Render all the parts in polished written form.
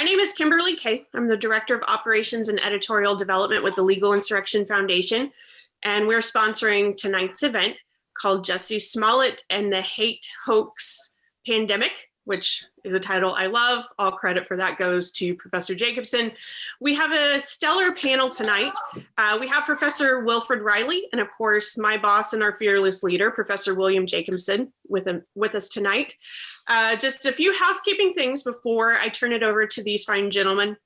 name is Kimberly Kay. I'm the Director of Operations and Editorial Development with the Legal Insurrection Foundation, and we're sponsoring tonight's event called Jussie, Smollett and the Hoax Pandemic, which is a title I love. All credit for that goes to Professor Jacobson. We have a stellar panel tonight. We have Professor Wilfred Riley, and of course, my boss and our fearless leader, Professor William Jacobson, with us tonight. Just a few housekeeping things before I turn it over to these fine gentlemen.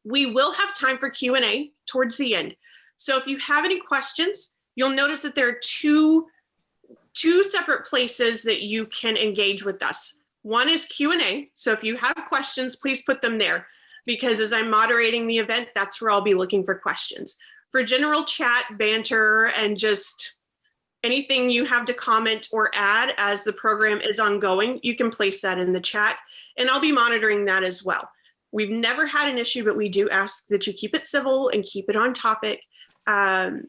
We will have time for Q&A towards the end. So if you have any questions, you'll notice that there are two separate places that you can engage with us. One is Q&A. So if you have questions, please put them there, because as I'm moderating the event, that's where I'll be looking for questions. For general chat, banter, and just anything you have to comment or add as the program is ongoing, you can place that in the chat, and I'll be monitoring that as well. We've never had an issue, but we do ask that you keep it civil and keep it on topic. And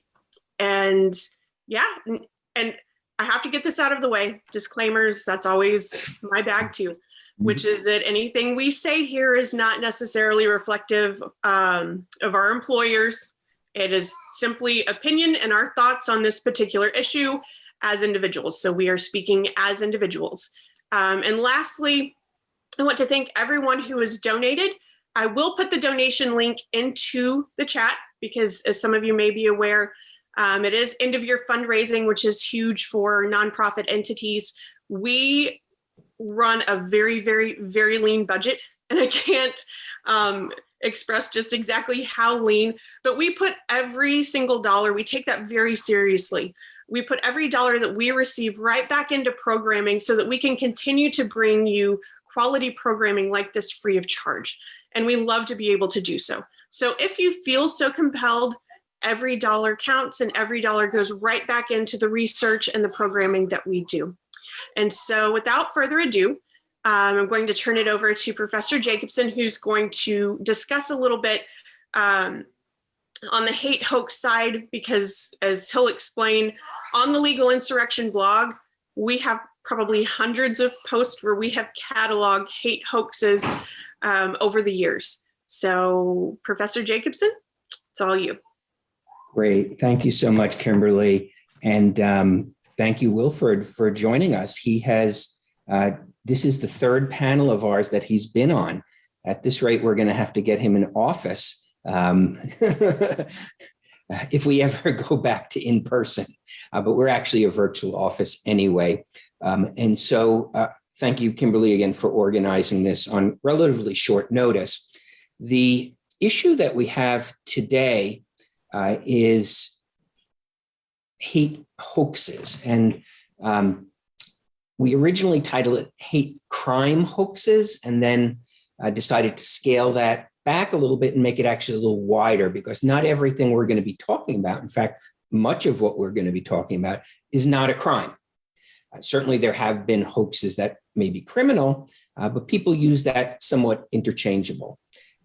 I have to get this out of the way. Disclaimers, that's always my bag too, which is that anything we say here is not necessarily reflective of our employers. It is simply opinion and our thoughts on this particular issue as individuals. So we are speaking as individuals. And lastly, I want to thank everyone who has donated. I will put the donation link into the chat because, as some of you may be aware, it is end of year fundraising, which is huge for nonprofit entities. We run a very, very, very lean budget, and I can't express just exactly how lean, but we put every single dollar, we take that very seriously. We put every dollar that we receive right back into programming so that we can continue to bring you quality programming like this free of charge. And we love to be able to do so. So if you feel so compelled, every dollar counts and every dollar goes right back into the research and the programming that we do. And so without further ado, I'm going to turn it over to Professor Jacobson, who's going to discuss a little bit on the hate hoax side, because as he'll explain, on the Legal Insurrection blog, we have probably hundreds of posts where we have cataloged hate hoaxes over the years. So Professor Jacobson, it's all you. Great. Thank you so much, Kimberly. And thank you, Wilfred, for joining us. He has, this is the third panel of ours that he's been on. At this rate, we're going to have to get him an office if we ever go back to in person, but we're actually a virtual office anyway. And so thank you, Kimberly, again, for organizing this on relatively short notice. The issue that we have today is hate hoaxes. And we originally titled it hate crime hoaxes, and then decided to scale that back a little bit and make it actually a little wider, because not everything we're going to be talking about, in fact, much of what we're going to be talking about is not a crime. Certainly there have been hoaxes that may be criminal, but people use that somewhat interchangeable.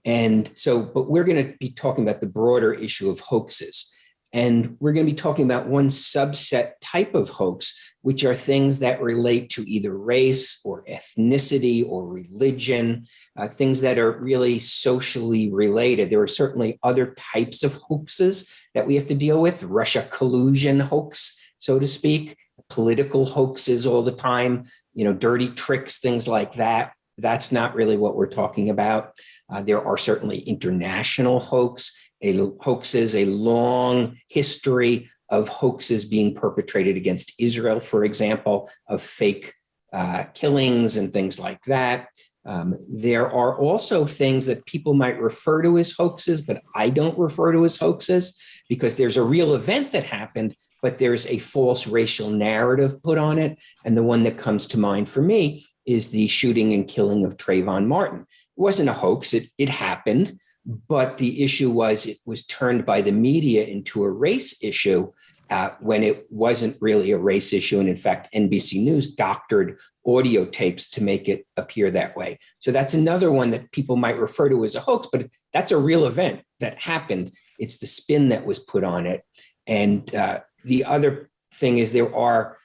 And so, but we're going to be talking about the broader issue of hoaxes. And we're going to be talking about one subset type of hoax, which are things that relate to either race or ethnicity or religion, things that are really socially related. There are certainly other types of hoaxes that we have to deal with. Russia collusion hoax, so to speak, political hoaxes all the time, dirty tricks, things like that. That's not really what we're talking about. There are certainly international hoaxes, a long history of hoaxes being perpetrated against Israel, for example, of fake killings and things like that. There are also things that people might refer to as hoaxes, but I don't refer to as hoaxes, because there's a real event that happened, but there's a false racial narrative put on it. And the one that comes to mind for me is the shooting and killing of Trayvon Martin. It wasn't a hoax, it happened, but the issue was it was turned by the media into a race issue when it wasn't really a race issue. And in fact, NBC News doctored audio tapes to make it appear that way. So that's another one that people might refer to as a hoax, but that's a real event that happened. It's the spin that was put on it. And the other thing is there are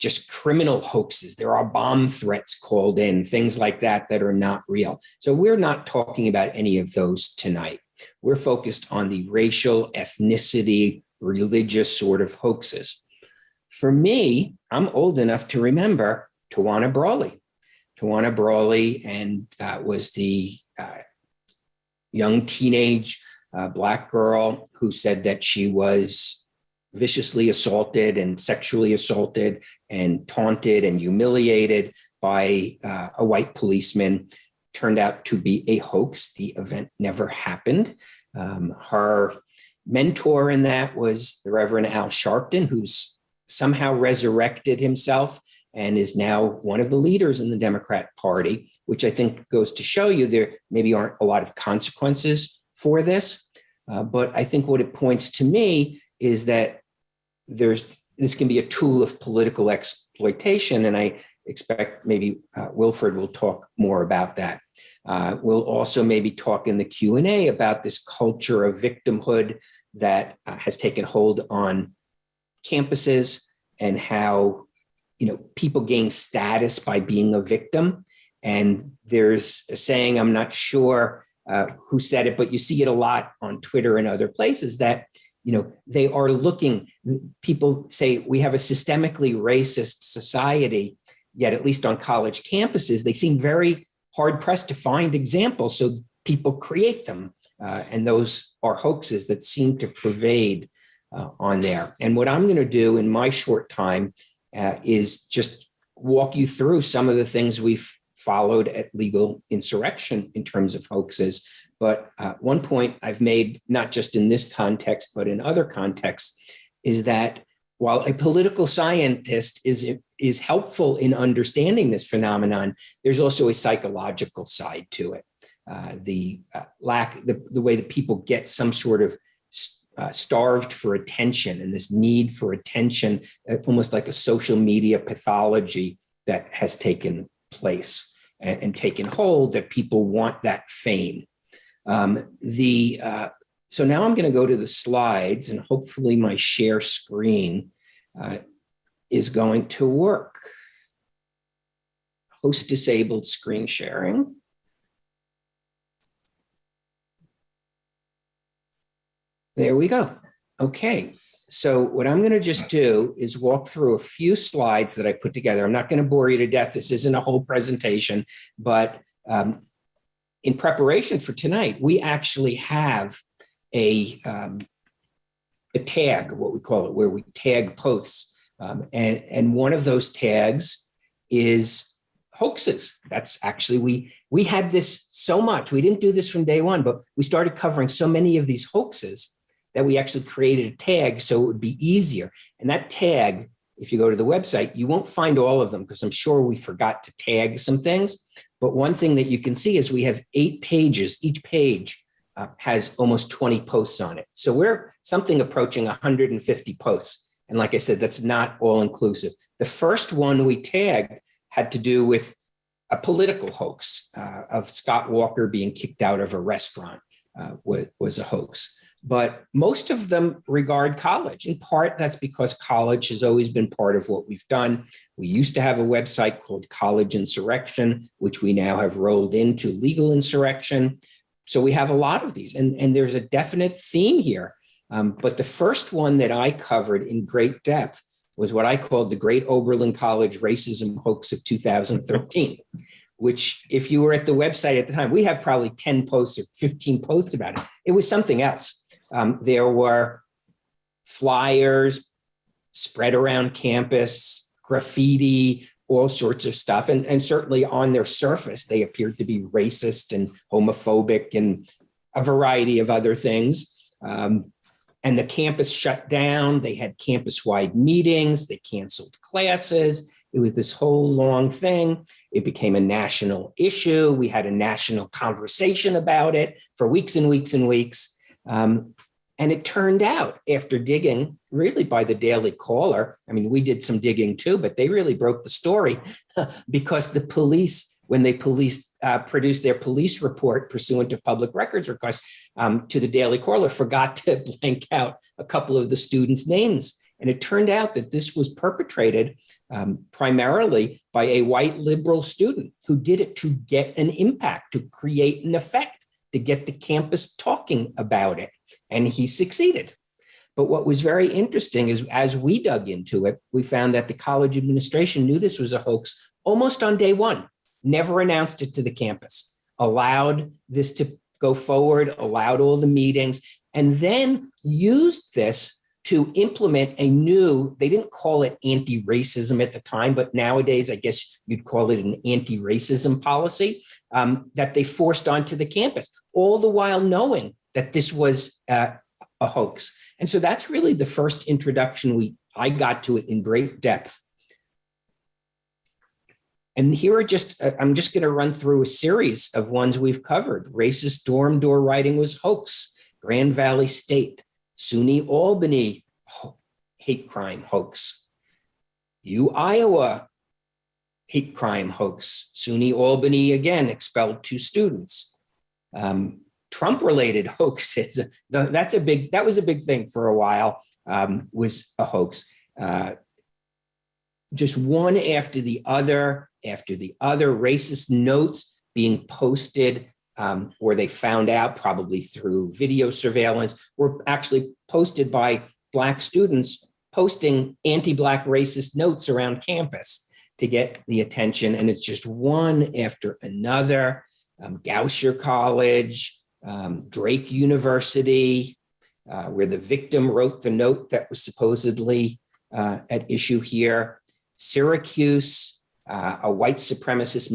just criminal hoaxes. There are bomb threats called in, things like that that are not real. So we're not talking about any of those tonight. We're focused on the racial, ethnicity, religious sort of hoaxes. For me, I'm old enough to remember Tawana Brawley. Tawana Brawley was the young teenage Black girl who said that she was viciously assaulted and sexually assaulted and taunted and humiliated by a white policeman. Turned out to be a hoax. The event never happened. Her mentor in that was the Reverend Al Sharpton, who's somehow resurrected himself and is now one of the leaders in the Democrat Party, which I think goes to show you there maybe aren't a lot of consequences for this. But I think what it points to me is that this can be a tool of political exploitation. And I expect maybe Wilfred will talk more about that. We'll also maybe talk in the Q&A about this culture of victimhood that has taken hold on campuses and how people gain status by being a victim. And there's a saying, I'm not sure who said it, but you see it a lot on Twitter and other places that they are looking, people say we have a systemically racist society, yet at least on college campuses, they seem very hard pressed to find examples. So people create them. And those are hoaxes that seem to pervade on there. And what I'm going to do in my short time is just walk you through some of the things we've followed at Legal Insurrection in terms of hoaxes. But one point I've made, not just in this context, but in other contexts, is that while a political scientist is helpful in understanding this phenomenon, there's also a psychological side to it. The way that people get some sort of starved for attention and this need for attention, almost like a social media pathology that has taken place and taken hold, that people want that fame. So now I'm going to go to the slides, and hopefully my share screen is going to work. Host disabled screen sharing. There we go. Okay. So what I'm going to just do is walk through a few slides that I put together. I'm not going to bore you to death. This isn't a whole presentation, but in preparation for tonight, we actually have a tag, what we call it, where we tag posts. And one of those tags is hoaxes. That's actually, we had this so much. We didn't do this from day one, but we started covering so many of these hoaxes that we actually created a tag so it would be easier. And that tag, if you go to the website, you won't find all of them because I'm sure we forgot to tag some things. But one thing that you can see is we have 8 pages. Each page has almost 20 posts on it. So we're something approaching 150 posts. And like I said, that's not all inclusive. The first one we tagged had to do with a political hoax of Scott Walker being kicked out of a restaurant was a hoax. But most of them regard college. In part, that's because college has always been part of what we've done. We used to have a website called College Insurrection, which we now have rolled into Legal Insurrection. So we have a lot of these, and there's a definite theme here. But the first one that I covered in great depth was what I called the Great Oberlin College Racism Hoax of 2013, which if you were at the website at the time, we have probably 10 posts or 15 posts about it. It was something else. There were flyers spread around campus, graffiti, all sorts of stuff. And certainly on their surface, they appeared to be racist and homophobic and a variety of other things. And the campus shut down. They had campus-wide meetings. They canceled classes. It was this whole long thing. It became a national issue. We had a national conversation about it for weeks and weeks and weeks. And it turned out, after digging really by the Daily Caller, I mean, we did some digging too, but they really broke the story because the police, when they produced their police report pursuant to public records requests to the Daily Caller, forgot to blank out a couple of the students' names And it turned out that this was perpetrated primarily by a white liberal student who did it to get an impact, to create an effect, to get the campus talking about it. And he succeeded. But what was very interesting is as we dug into it, we found that the college administration knew this was a hoax almost on day one, never announced it to the campus, allowed this to go forward, allowed all the meetings, and then used this to implement a new, they didn't call it anti-racism at the time, but nowadays, I guess you'd call it an anti-racism policy that they forced onto the campus, all the while knowing that this was a hoax. And so that's really the first introduction I got to it in great depth. And here are I'm just going to run through a series of ones we've covered. Racist dorm door writing was hoax. Grand Valley State, SUNY Albany hate crime hoax. Iowa hate crime hoax. SUNY Albany again expelled 2 students. Trump-related hoaxes. That was a big thing for a while. Was a hoax. Just one after the other, racist notes being posted, or they found out probably through video surveillance, were actually posted by Black students posting anti-Black racist notes around campus to get the attention. And it's just one after another. Gausser College, Drake University, where the victim wrote the note that was supposedly at issue here. Syracuse, a white supremacist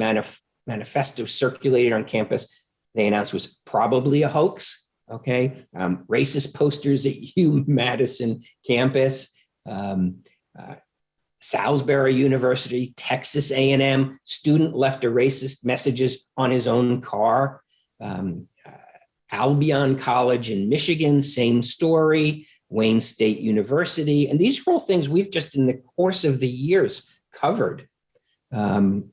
manifesto circulated on campus. They announced was probably a hoax. Okay, racist posters at UMadison campus, Salisbury University, Texas A&M, student left a racist messages on his own car. Albion College in Michigan, same story. Wayne State University, and these are all things we've just in the course of the years covered. And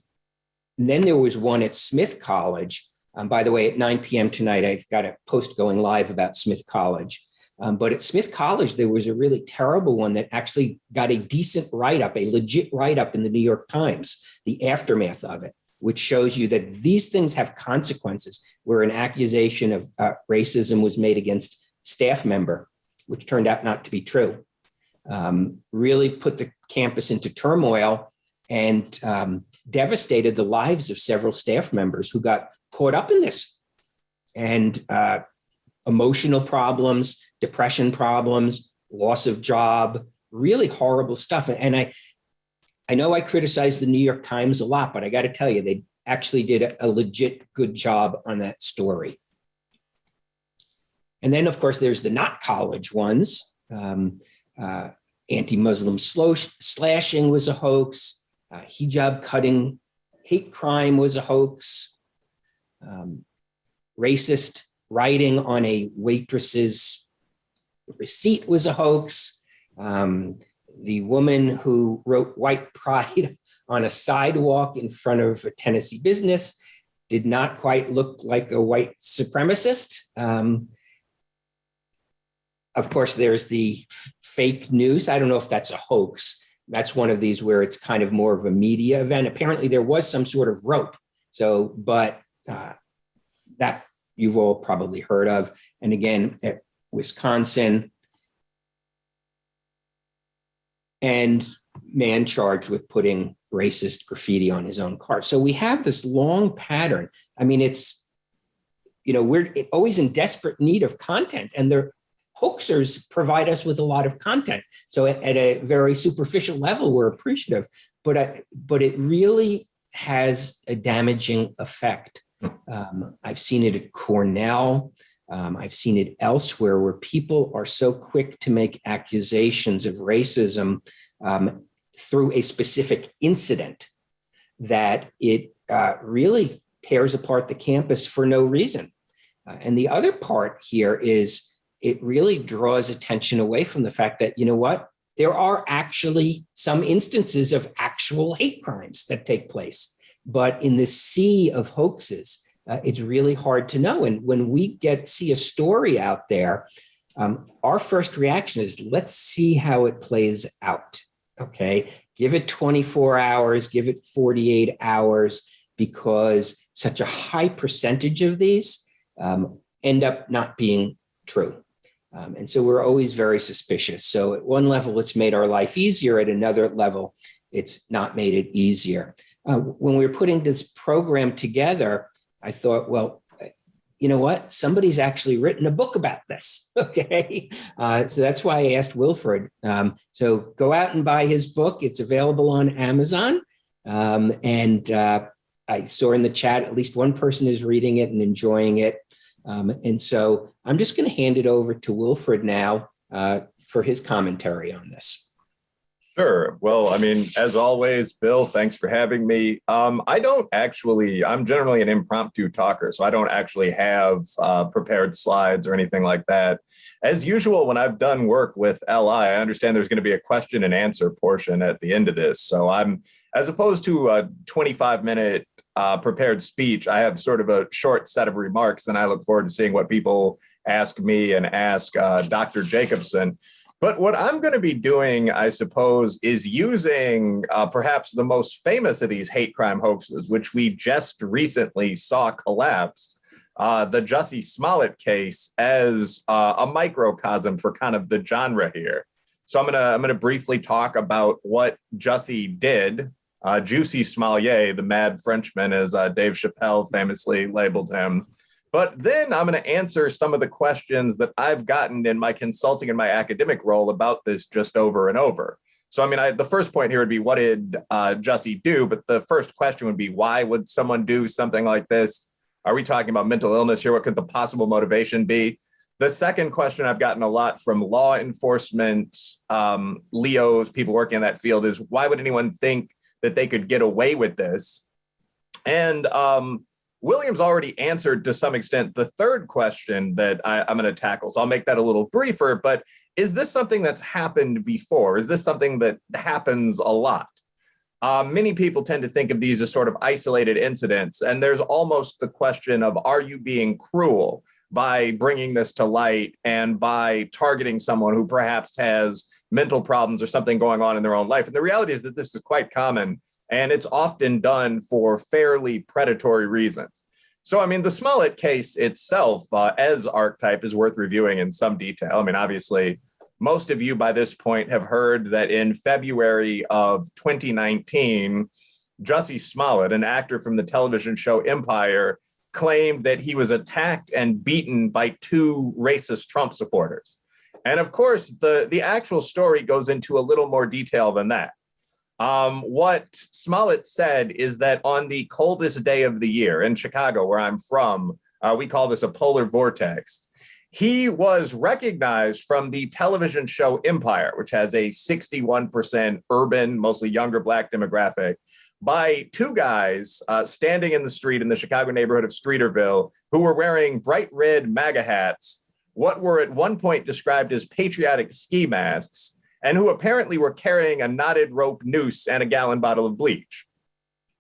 then there was one at Smith College. By the way, at 9 p.m. tonight, I've got a post going live about Smith College. But at Smith College, there was a really terrible one that actually got a decent write-up, a legit write-up in the New York Times, the aftermath of it, which shows you that these things have consequences, where an accusation of racism was made against staff member, which turned out not to be true, really put the campus into turmoil and devastated the lives of several staff members who got caught up in this. And emotional problems, depression problems, loss of job, really horrible stuff. And I know I criticize the New York Times a lot, but I got to tell you, they actually did a legit good job on that story. And then, of course, there's the not college ones. Anti-Muslim slashing was a hoax. Hijab cutting hate crime was a hoax. Racist writing on a waitress's receipt was a hoax. The woman who wrote white pride on a sidewalk in front of a Tennessee business did not quite look like a white supremacist. Of course, there's the fake news. I don't know if that's a hoax. That's one of these where it's kind of more of a media event. Apparently, there was some sort of rope. So, but that you've all probably heard of. And again, at Wisconsin, and man charged with putting racist graffiti on his own car. So we have this long pattern. I mean, we're always in desperate need of content, and the hoaxers provide us with a lot of content. So at a very superficial level, we're appreciative, but it really has a damaging effect. I've seen it at Cornell. I've seen it elsewhere, where people are so quick to make accusations of racism through a specific incident that it really tears apart the campus for no reason. And the other part here is it really draws attention away from the fact that, you know what, there are actually some instances of actual hate crimes that take place. But in the sea of hoaxes, it's really hard to know. And when we see a story out there, Our first reaction is, let's see how it plays out. Okay. Give it 24 hours, give it 48 hours, because such a high percentage of these end up not being true. And so we're always very suspicious. So at one level, it's made our life easier. At another level, it's not made it easier. When we were putting this program together, I thought, well, you know what? Somebody's actually written a book about this. Okay. So that's why I asked Wilfred. So go out and buy his book. It's available on Amazon. And I saw in the chat, at least one person is reading it and enjoying it. And so I'm just going to hand it over to Wilfred now for his commentary on this. Sure. Well, I mean, as always, Bill, thanks for having me. I'm generally an impromptu talker, so I don't actually have prepared slides or anything like that. As usual, when I've done work with LI, I understand there's going to be a question and answer portion at the end of this. So as opposed to a 25-minute prepared speech, I have sort of a short set of remarks, and I look forward to seeing what people ask me and ask Dr. Jacobson. But what I'm going to be doing, I suppose, is using perhaps the most famous of these hate crime hoaxes, which we just recently saw collapse, the Jussie Smollett case, as a microcosm for kind of the genre here. So I'm gonna briefly talk about what Jussie did, Jussie Smollett, the mad Frenchman, as Dave Chappelle famously labeled him. But then I'm going to answer some of the questions that I've gotten in my consulting and my academic role about this just over and over. So, I mean, the first point here would be, what did Jussie do? But the first question would be, why would someone do something like this? Are we talking about mental illness here? What could the possible motivation be? The second question I've gotten a lot from law enforcement, LEOs, people working in that field, is why would anyone think that they could get away with this? And William's already answered to some extent the third question that I'm going to tackle. So I'll make that a little briefer, but is this something that's happened before? Is this something that happens a lot? Many people tend to think of these as sort of isolated incidents, and there's almost the question of, are you being cruel by bringing this to light and by targeting someone who perhaps has mental problems or something going on in their own life? And the reality is that this is quite common, and it's often done for fairly predatory reasons. So, I mean, the Smollett case itself, as archetype, is worth reviewing in some detail. I mean, obviously, most of you by this point have heard that in February of 2019, Jussie Smollett, an actor from the television show Empire, claimed that he was attacked and beaten by two racist Trump supporters. And of course, the actual story goes into a little more detail than that. What Smollett said is that on the coldest day of the year in Chicago, where I'm from, we call this a polar vortex. He was recognized from the television show Empire, which has a 61% urban, mostly younger Black demographic, by two guys standing in the street in the Chicago neighborhood of Streeterville who were wearing bright red MAGA hats, what were at one point described as patriotic ski masks, and who apparently were carrying a knotted rope noose and a gallon bottle of bleach.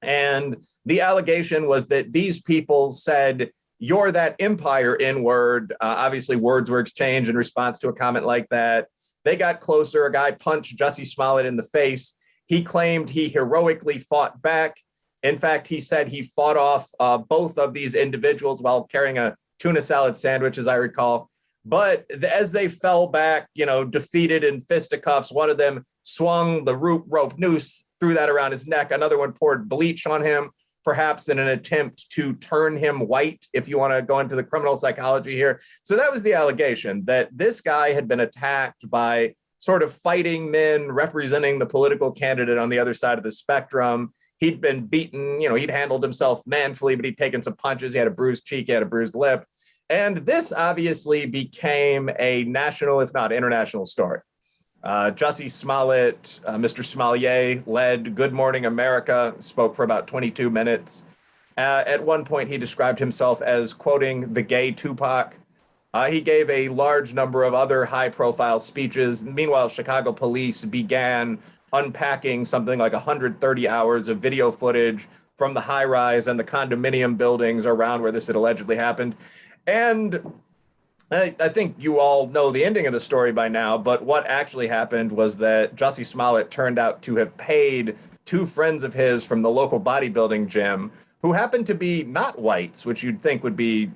And the allegation was that these people said, "You're that Empire N-word." Obviously, words were exchanged in response to a comment like that. They got closer. A guy punched Jussie Smollett in the face. He claimed he heroically fought back. In fact, he said he fought off both of these individuals while carrying a tuna salad sandwich, as I recall. But as they fell back, defeated in fisticuffs, one of them swung the rope noose, threw that around his neck. Another one poured bleach on him, perhaps in an attempt to turn him white, if you want to go into the criminal psychology here. So that was the allegation, that this guy had been attacked by sort of fighting men representing the political candidate on the other side of the spectrum. He'd been beaten, he'd handled himself manfully, but he'd taken some punches. He had a bruised cheek, he had a bruised lip. And this obviously became a national, if not international, story. Jussie Smollett, Mr. Smollett, led Good Morning America, spoke for about 22 minutes. At one point, he described himself as, quoting, the gay Tupac. He gave a large number of other high-profile speeches. Meanwhile, Chicago police began unpacking something like 130 hours of video footage from the high-rise and the condominium buildings around where this had allegedly happened. And I think you all know the ending of the story by now, but what actually happened was that Jussie Smollett turned out to have paid two friends of his from the local bodybuilding gym who happened to be not whites, which you'd think would be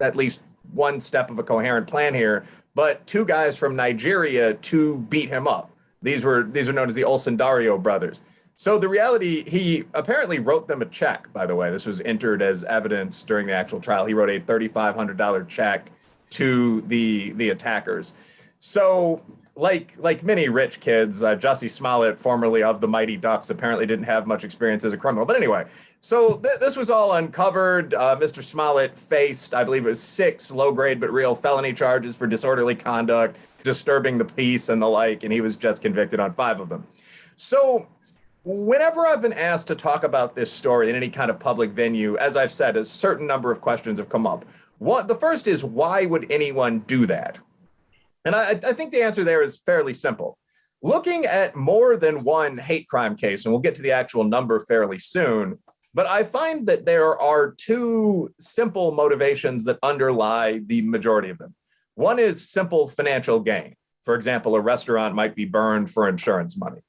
at least one step of a coherent plan here, but two guys from Nigeria to beat him up. These are known as the Olsen Dario brothers. So the reality, he apparently wrote them a check, by the way. This was entered as evidence during the actual trial. He wrote a $3,500 check to the attackers. So like many rich kids, Jussie Smollett, formerly of the Mighty Ducks, apparently didn't have much experience as a criminal. But anyway, so this was all uncovered. Mr. Smollett faced, I believe it was 6 low-grade but real felony charges for disorderly conduct, disturbing the peace, and the like, and he was just convicted on 5 of them. So whenever I've been asked to talk about this story in any kind of public venue, as I've said, a certain number of questions have come up. The first is, why would anyone do that? And I think the answer there is fairly simple. Looking at more than one hate crime case, and we'll get to the actual number fairly soon, but I find that there are 2 simple motivations that underlie the majority of them. One is simple financial gain. For example, a restaurant might be burned for insurance money.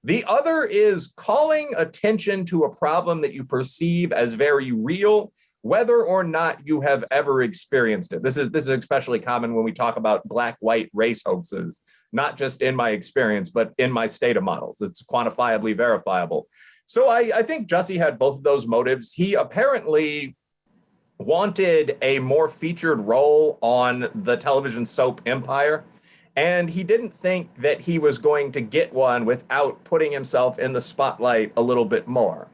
The other is calling attention to a problem that you perceive as very real, whether or not you have ever experienced it. This is especially common when we talk about black-white race hoaxes, not just in my experience, but in my Stata models. It's quantifiably verifiable. So I think Jussie had both of those motives. He apparently wanted a more featured role on the television soap Empire, and he didn't think that he was going to get one without putting himself in the spotlight a little bit more.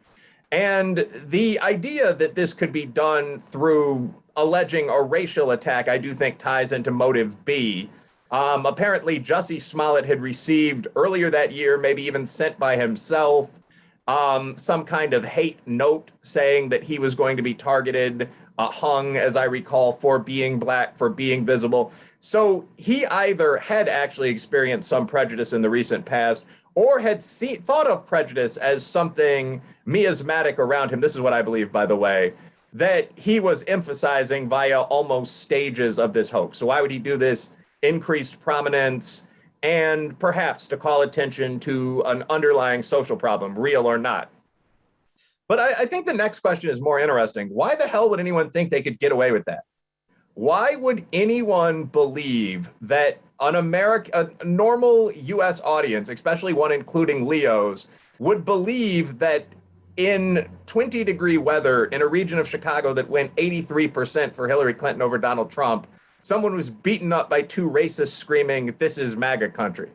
And the idea that this could be done through alleging a racial attack, I do think ties into motive B. Apparently, Jussie Smollett had received earlier that year, maybe even sent by himself, some kind of hate note saying that he was going to be targeted, hung, as I recall, for being black, for being visible. So he either had actually experienced some prejudice in the recent past, or had thought of prejudice as something miasmatic around him. This is what I believe, by the way, that he was emphasizing via almost stages of this hoax. So why would he do this? Increased prominence, and perhaps to call attention to an underlying social problem, real or not. But I think the next question is more interesting. Why the hell would anyone think they could get away with that? Why would anyone believe that a normal US audience, especially one including Leos, would believe that in 20-degree weather in a region of Chicago that went 83% for Hillary Clinton over Donald Trump, someone was beaten up by 2 racists screaming, "This is MAGA country"?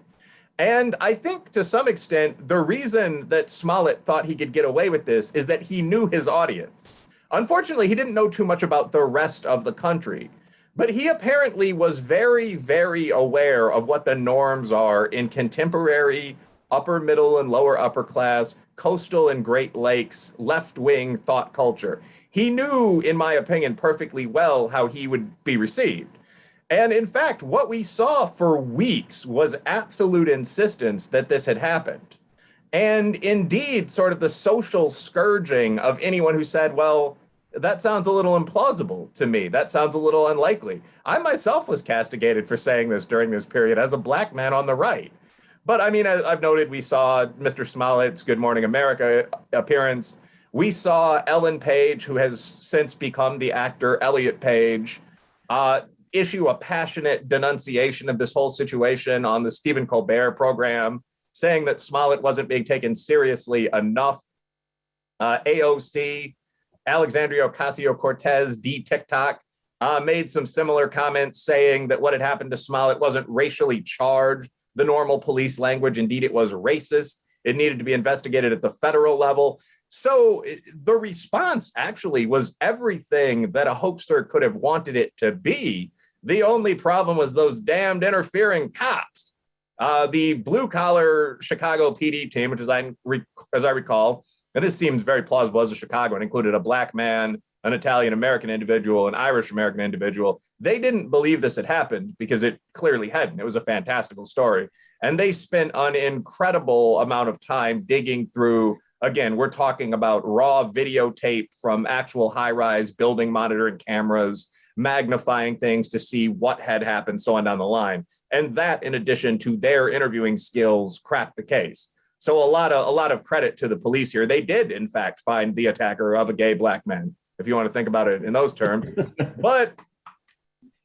And I think to some extent, the reason that Smollett thought he could get away with this is that he knew his audience. Unfortunately, he didn't know too much about the rest of the country, but he apparently was very, very aware of what the norms are in contemporary upper middle and lower upper class, coastal and Great Lakes, left-wing thought culture. He knew, in my opinion, perfectly well how he would be received. And in fact, what we saw for weeks was absolute insistence that this had happened. And indeed, sort of the social scourging of anyone who said, well, that sounds a little implausible to me. That sounds a little unlikely. I myself was castigated for saying this during this period as a black man on the right. But I mean, I've noted we saw Mr. Smollett's Good Morning America appearance. We saw Ellen Page, who has since become the actor Elliot Page, issue a passionate denunciation of this whole situation on the Stephen Colbert program, saying that Smollett wasn't being taken seriously enough. AOC, Alexandria Ocasio-Cortez, D-TikTok, made some similar comments saying that what had happened to Smollett wasn't racially charged, the normal police language. Indeed, it was racist. It needed to be investigated at the federal level. So the response actually was everything that a hoaxer could have wanted it to be. The only problem was those damned interfering cops. The blue-collar Chicago PD team, which as I recall, and this seems very plausible as a Chicagoan, included a black man, an Italian-American individual, an Irish-American individual. They didn't believe this had happened because it clearly hadn't. It was a fantastical story. And they spent an incredible amount of time digging through Again, we're talking about raw videotape from actual high-rise building monitoring cameras, magnifying things to see what had happened, so on down the line. And that, in addition to their interviewing skills, cracked the case. So a lot of credit to the police here. They did, in fact, find the attacker of a gay black man, if you want to think about it in those terms. But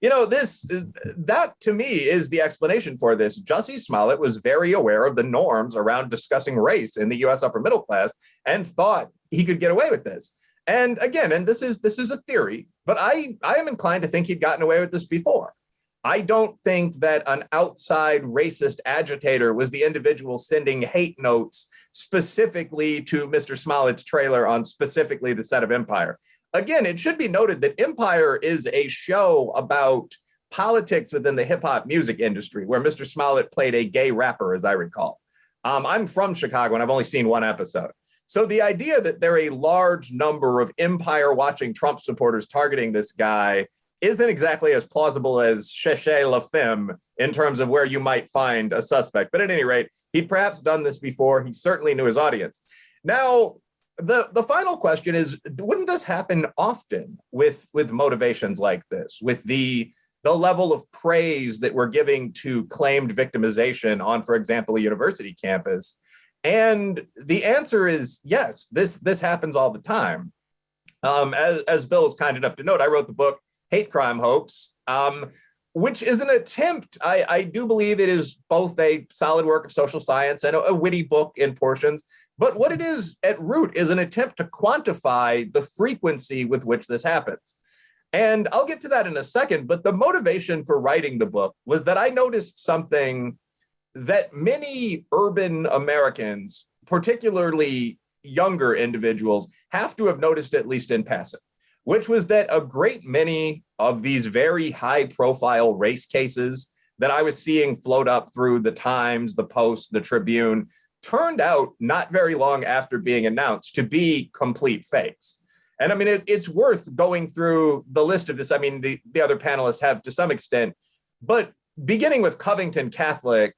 that to me is the explanation for this. Jussie Smollett was very aware of the norms around discussing race in the U.S. upper middle class and thought he could get away with this. And again, and this is a theory, but I am inclined to think he'd gotten away with this before. I don't think that an outside racist agitator was the individual sending hate notes specifically to Mr. Smollett's trailer on specifically the set of Empire. Again, it should be noted that Empire is a show about politics within the hip hop music industry, where Mr. Smollett played a gay rapper, as I recall. I'm from Chicago and I've only seen one episode. So the idea that there are a large number of Empire watching Trump supporters targeting this guy isn't exactly as plausible as Cherchez la Femme in terms of where you might find a suspect. But at any rate, he'd perhaps done this before. He certainly knew his audience. Now, the final question is, wouldn't this happen often with motivations like this, with the level of praise that we're giving to claimed victimization on, for example, a university campus? And the answer is yes, this happens all the time. As Bill is kind enough to note, I wrote the book Hate Crime Hoax, which is an attempt. I do believe it is both a solid work of social science and a witty book in portions. But what it is at root is an attempt to quantify the frequency with which this happens. And I'll get to that in a second. But the motivation for writing the book was that I noticed something that many urban Americans, particularly younger individuals, have to have noticed, at least in passing, which was that a great many of these very high profile race cases that I was seeing float up through the Times, the Post, the Tribune, turned out not very long after being announced to be complete fakes. And I mean, it's worth going through the list of this. I mean, the other panelists have to some extent, but beginning with Covington Catholic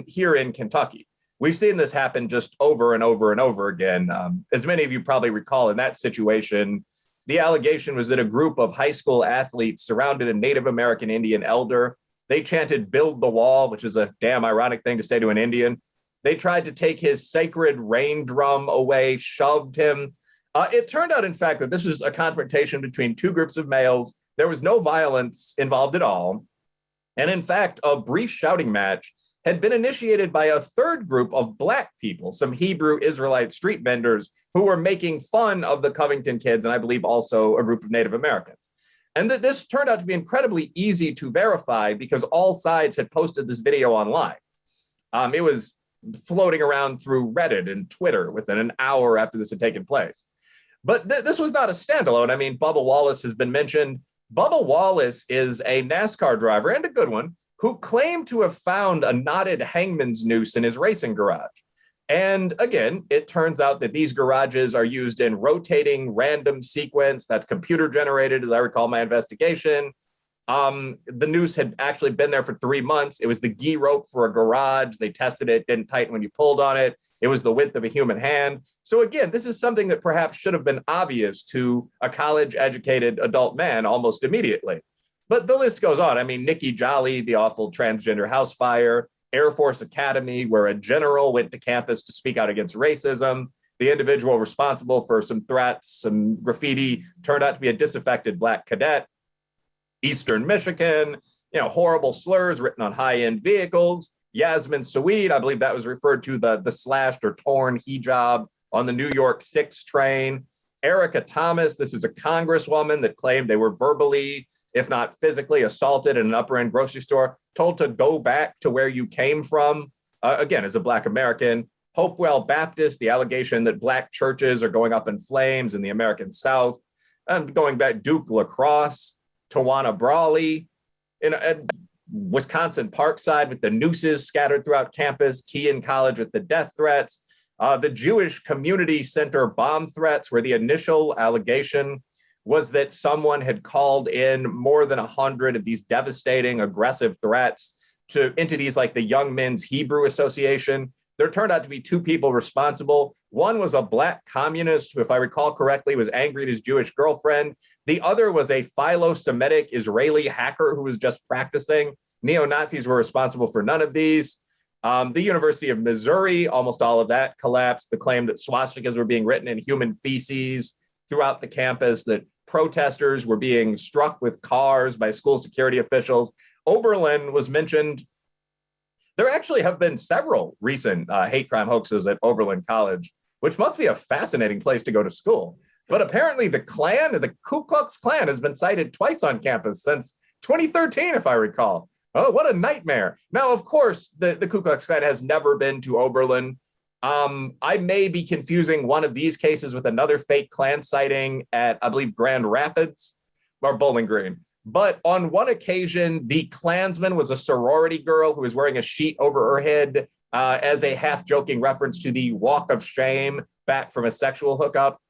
here in Kentucky, we've seen this happen just over and over and over again. As many of you probably recall, in that situation, the allegation was that a group of high school athletes surrounded a Native American Indian elder. They chanted "Build the Wall," which is a damn ironic thing to say to an Indian. They tried to take his sacred rain drum away, shoved him. It turned out, in fact, that this was a confrontation between two groups of males. There was no violence involved at all. And in fact, a brief shouting match had been initiated by a third group of Black people, some Hebrew Israelite street vendors who were making fun of the Covington kids, and I believe also a group of Native Americans. And this turned out to be incredibly easy to verify because all sides had posted this video online. It was floating around through Reddit and Twitter within an hour after this had taken place. But this was not a standalone. I mean, Bubba Wallace has been mentioned. Bubba Wallace is a NASCAR driver, and a good one, who claimed to have found a knotted hangman's noose in his racing garage. And again, it turns out that these garages are used in rotating random sequence that's computer generated, as I recall my investigation. The noose had actually been there for 3 months. It was the gee rope for a garage. They tested it, didn't tighten when you pulled on it. It was the width of a human hand. So again, this is something that perhaps should have been obvious to a college-educated adult man almost immediately. But the list goes on. I mean, Nikki Jolly, the awful transgender house fire, Air Force Academy, where a general went to campus to speak out against racism. The individual responsible for some threats, some graffiti, turned out to be a disaffected Black cadet. Eastern Michigan, horrible slurs written on high-end vehicles. Yasmin Saweed, I believe that was referred to the slashed or torn hijab on the New York 6 train. Erica Thomas, this is a congresswoman that claimed they were verbally, if not physically, assaulted in an upper-end grocery store, told to go back to where you came from, again, as a Black American. Hopewell Baptist, the allegation that Black churches are going up in flames in the American South. Going back, Duke LaCrosse, Tawana Brawley, in Wisconsin Parkside with the nooses scattered throughout campus, Kean College with the death threats, the Jewish Community Center bomb threats, where the initial allegation was that someone had called in more than 100 of these devastating, aggressive threats to entities like the Young Men's Hebrew Association. there turned out to be two people responsible. One was a black communist who, if I recall correctly, was angry at his Jewish girlfriend. The other was a philo-Semitic Israeli hacker who was just practicing. Neo-Nazis were responsible for none of these. The University of Missouri, almost all of that collapsed. The claim that swastikas were being written in human feces throughout the campus, that protesters were being struck with cars by school security officials. Oberlin was mentioned. There actually have been several recent hate crime hoaxes at Oberlin College, which must be a fascinating place to go to school. But apparently the Ku Klux Klan has been cited twice on campus since 2013, if I recall. Oh, what a nightmare. Now, of course, the Ku Klux Klan has never been to Oberlin. I may be confusing one of these cases with another fake Klan sighting at, I believe, Grand Rapids or Bowling Green. But on one occasion, the Klansman was a sorority girl who was wearing a sheet over her head as a half-joking reference to the walk of shame back from a sexual hookup.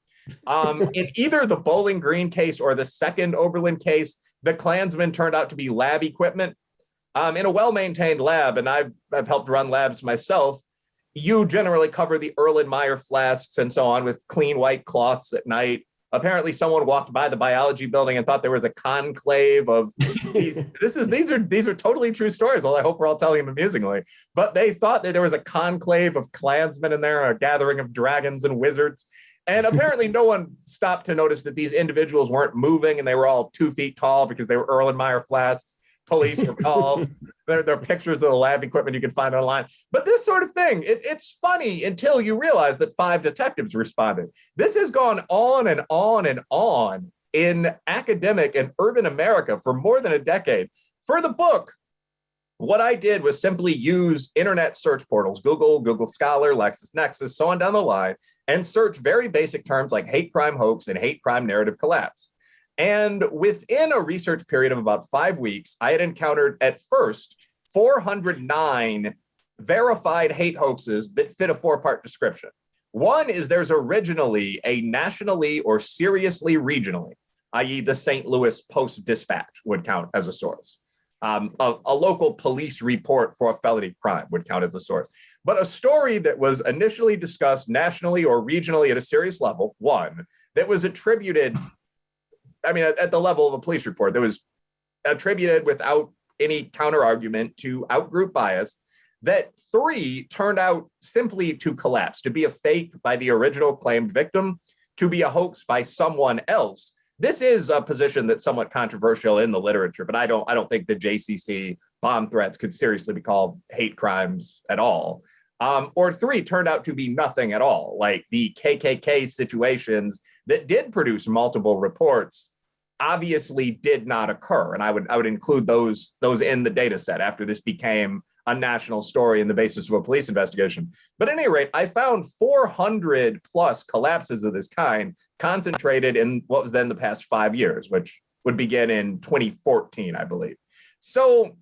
In either the Bowling Green case or the second Oberlin case, the Klansman turned out to be lab equipment. In a well-maintained lab, and I've helped run labs myself, you generally cover the Erlenmeyer flasks and so on with clean white cloths at night. Apparently, someone walked by the biology building and thought there was a conclave of these. These are totally true stories. Well, I hope we're all telling them amusingly. But they thought that there was a conclave of Klansmen in there, a gathering of dragons and wizards. And apparently, no one stopped to notice that these individuals weren't moving and they were all 2 feet tall because they were Erlenmeyer flasks. Police were called. There are pictures of the lab equipment you can find online. But this sort of thing, it's funny until you realize that 5 detectives responded. This has gone on and on and on in academic and urban America for more than a decade. For the book, what I did was simply use internet search portals, Google Scholar, LexisNexis, so on down the line, and search very basic terms like hate crime hoax and hate crime narrative collapse. And within a research period of about 5 weeks, I had encountered at first 409 verified hate hoaxes that fit a 4-part description. One is there's originally a nationally or seriously regionally, i.e. the St. Louis Post-Dispatch would count as a source. A local police report for a felony crime would count as a source. But a story that was initially discussed nationally or regionally at a serious level, one, that was attributed, at the level of a police report, that was attributed without any counter argument to outgroup bias, that 3 turned out simply to collapse, to be a fake by the original claimed victim, to be a hoax by someone else. This is a position that's somewhat controversial in the literature, but I don't think the JCC bomb threats could seriously be called hate crimes at all. Or 3 turned out to be nothing at all, like the KKK situations that did produce multiple reports obviously did not occur. And I would include those in the data set after this became a national story and the basis of a police investigation. But at any rate, I found 400 plus collapses of this kind concentrated in what was then the past 5 years, which would begin in 2014, I believe. So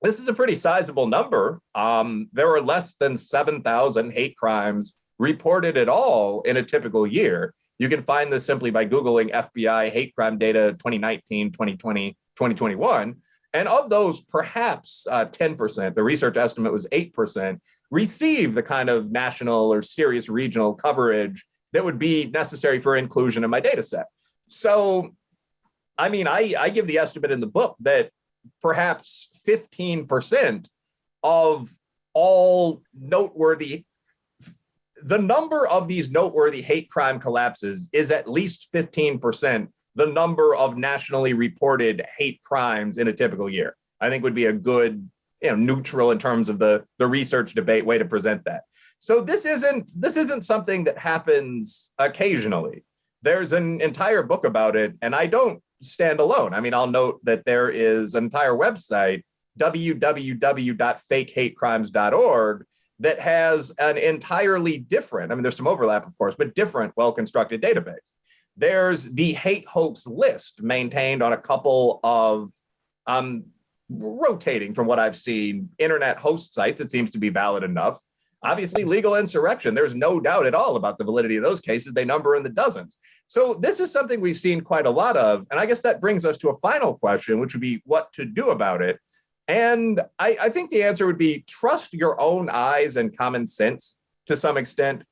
this is a pretty sizable number. There were less than 7,000 hate crimes reported at all in a typical year. You can find this simply by Googling FBI hate crime data 2019, 2020, 2021. And of those, perhaps 10%, the research estimate was 8%, receive the kind of national or serious regional coverage that would be necessary for inclusion in my data set. So, I give the estimate in the book that perhaps 15% of all noteworthy, the number of these noteworthy hate crime collapses is at least 15% the number of nationally reported hate crimes in a typical year. I think would be a good, neutral in terms of the research debate way to present that. So this isn't something that happens occasionally. There's an entire book about it, and I don't stand alone. I'll note that there is an entire website, www.fakehatecrimes.org, that has an entirely different, there's some overlap, of course, but different, well-constructed database. There's the hate hoax list maintained on a couple of rotating, from what I've seen, internet host sites. It seems to be valid enough. Obviously, legal insurrection, there's no doubt at all about the validity of those cases. They number in the dozens. So this is something we've seen quite a lot of. And I guess that brings us to a final question, which would be what to do about it. And I think the answer would be trust your own eyes and common sense to some extent.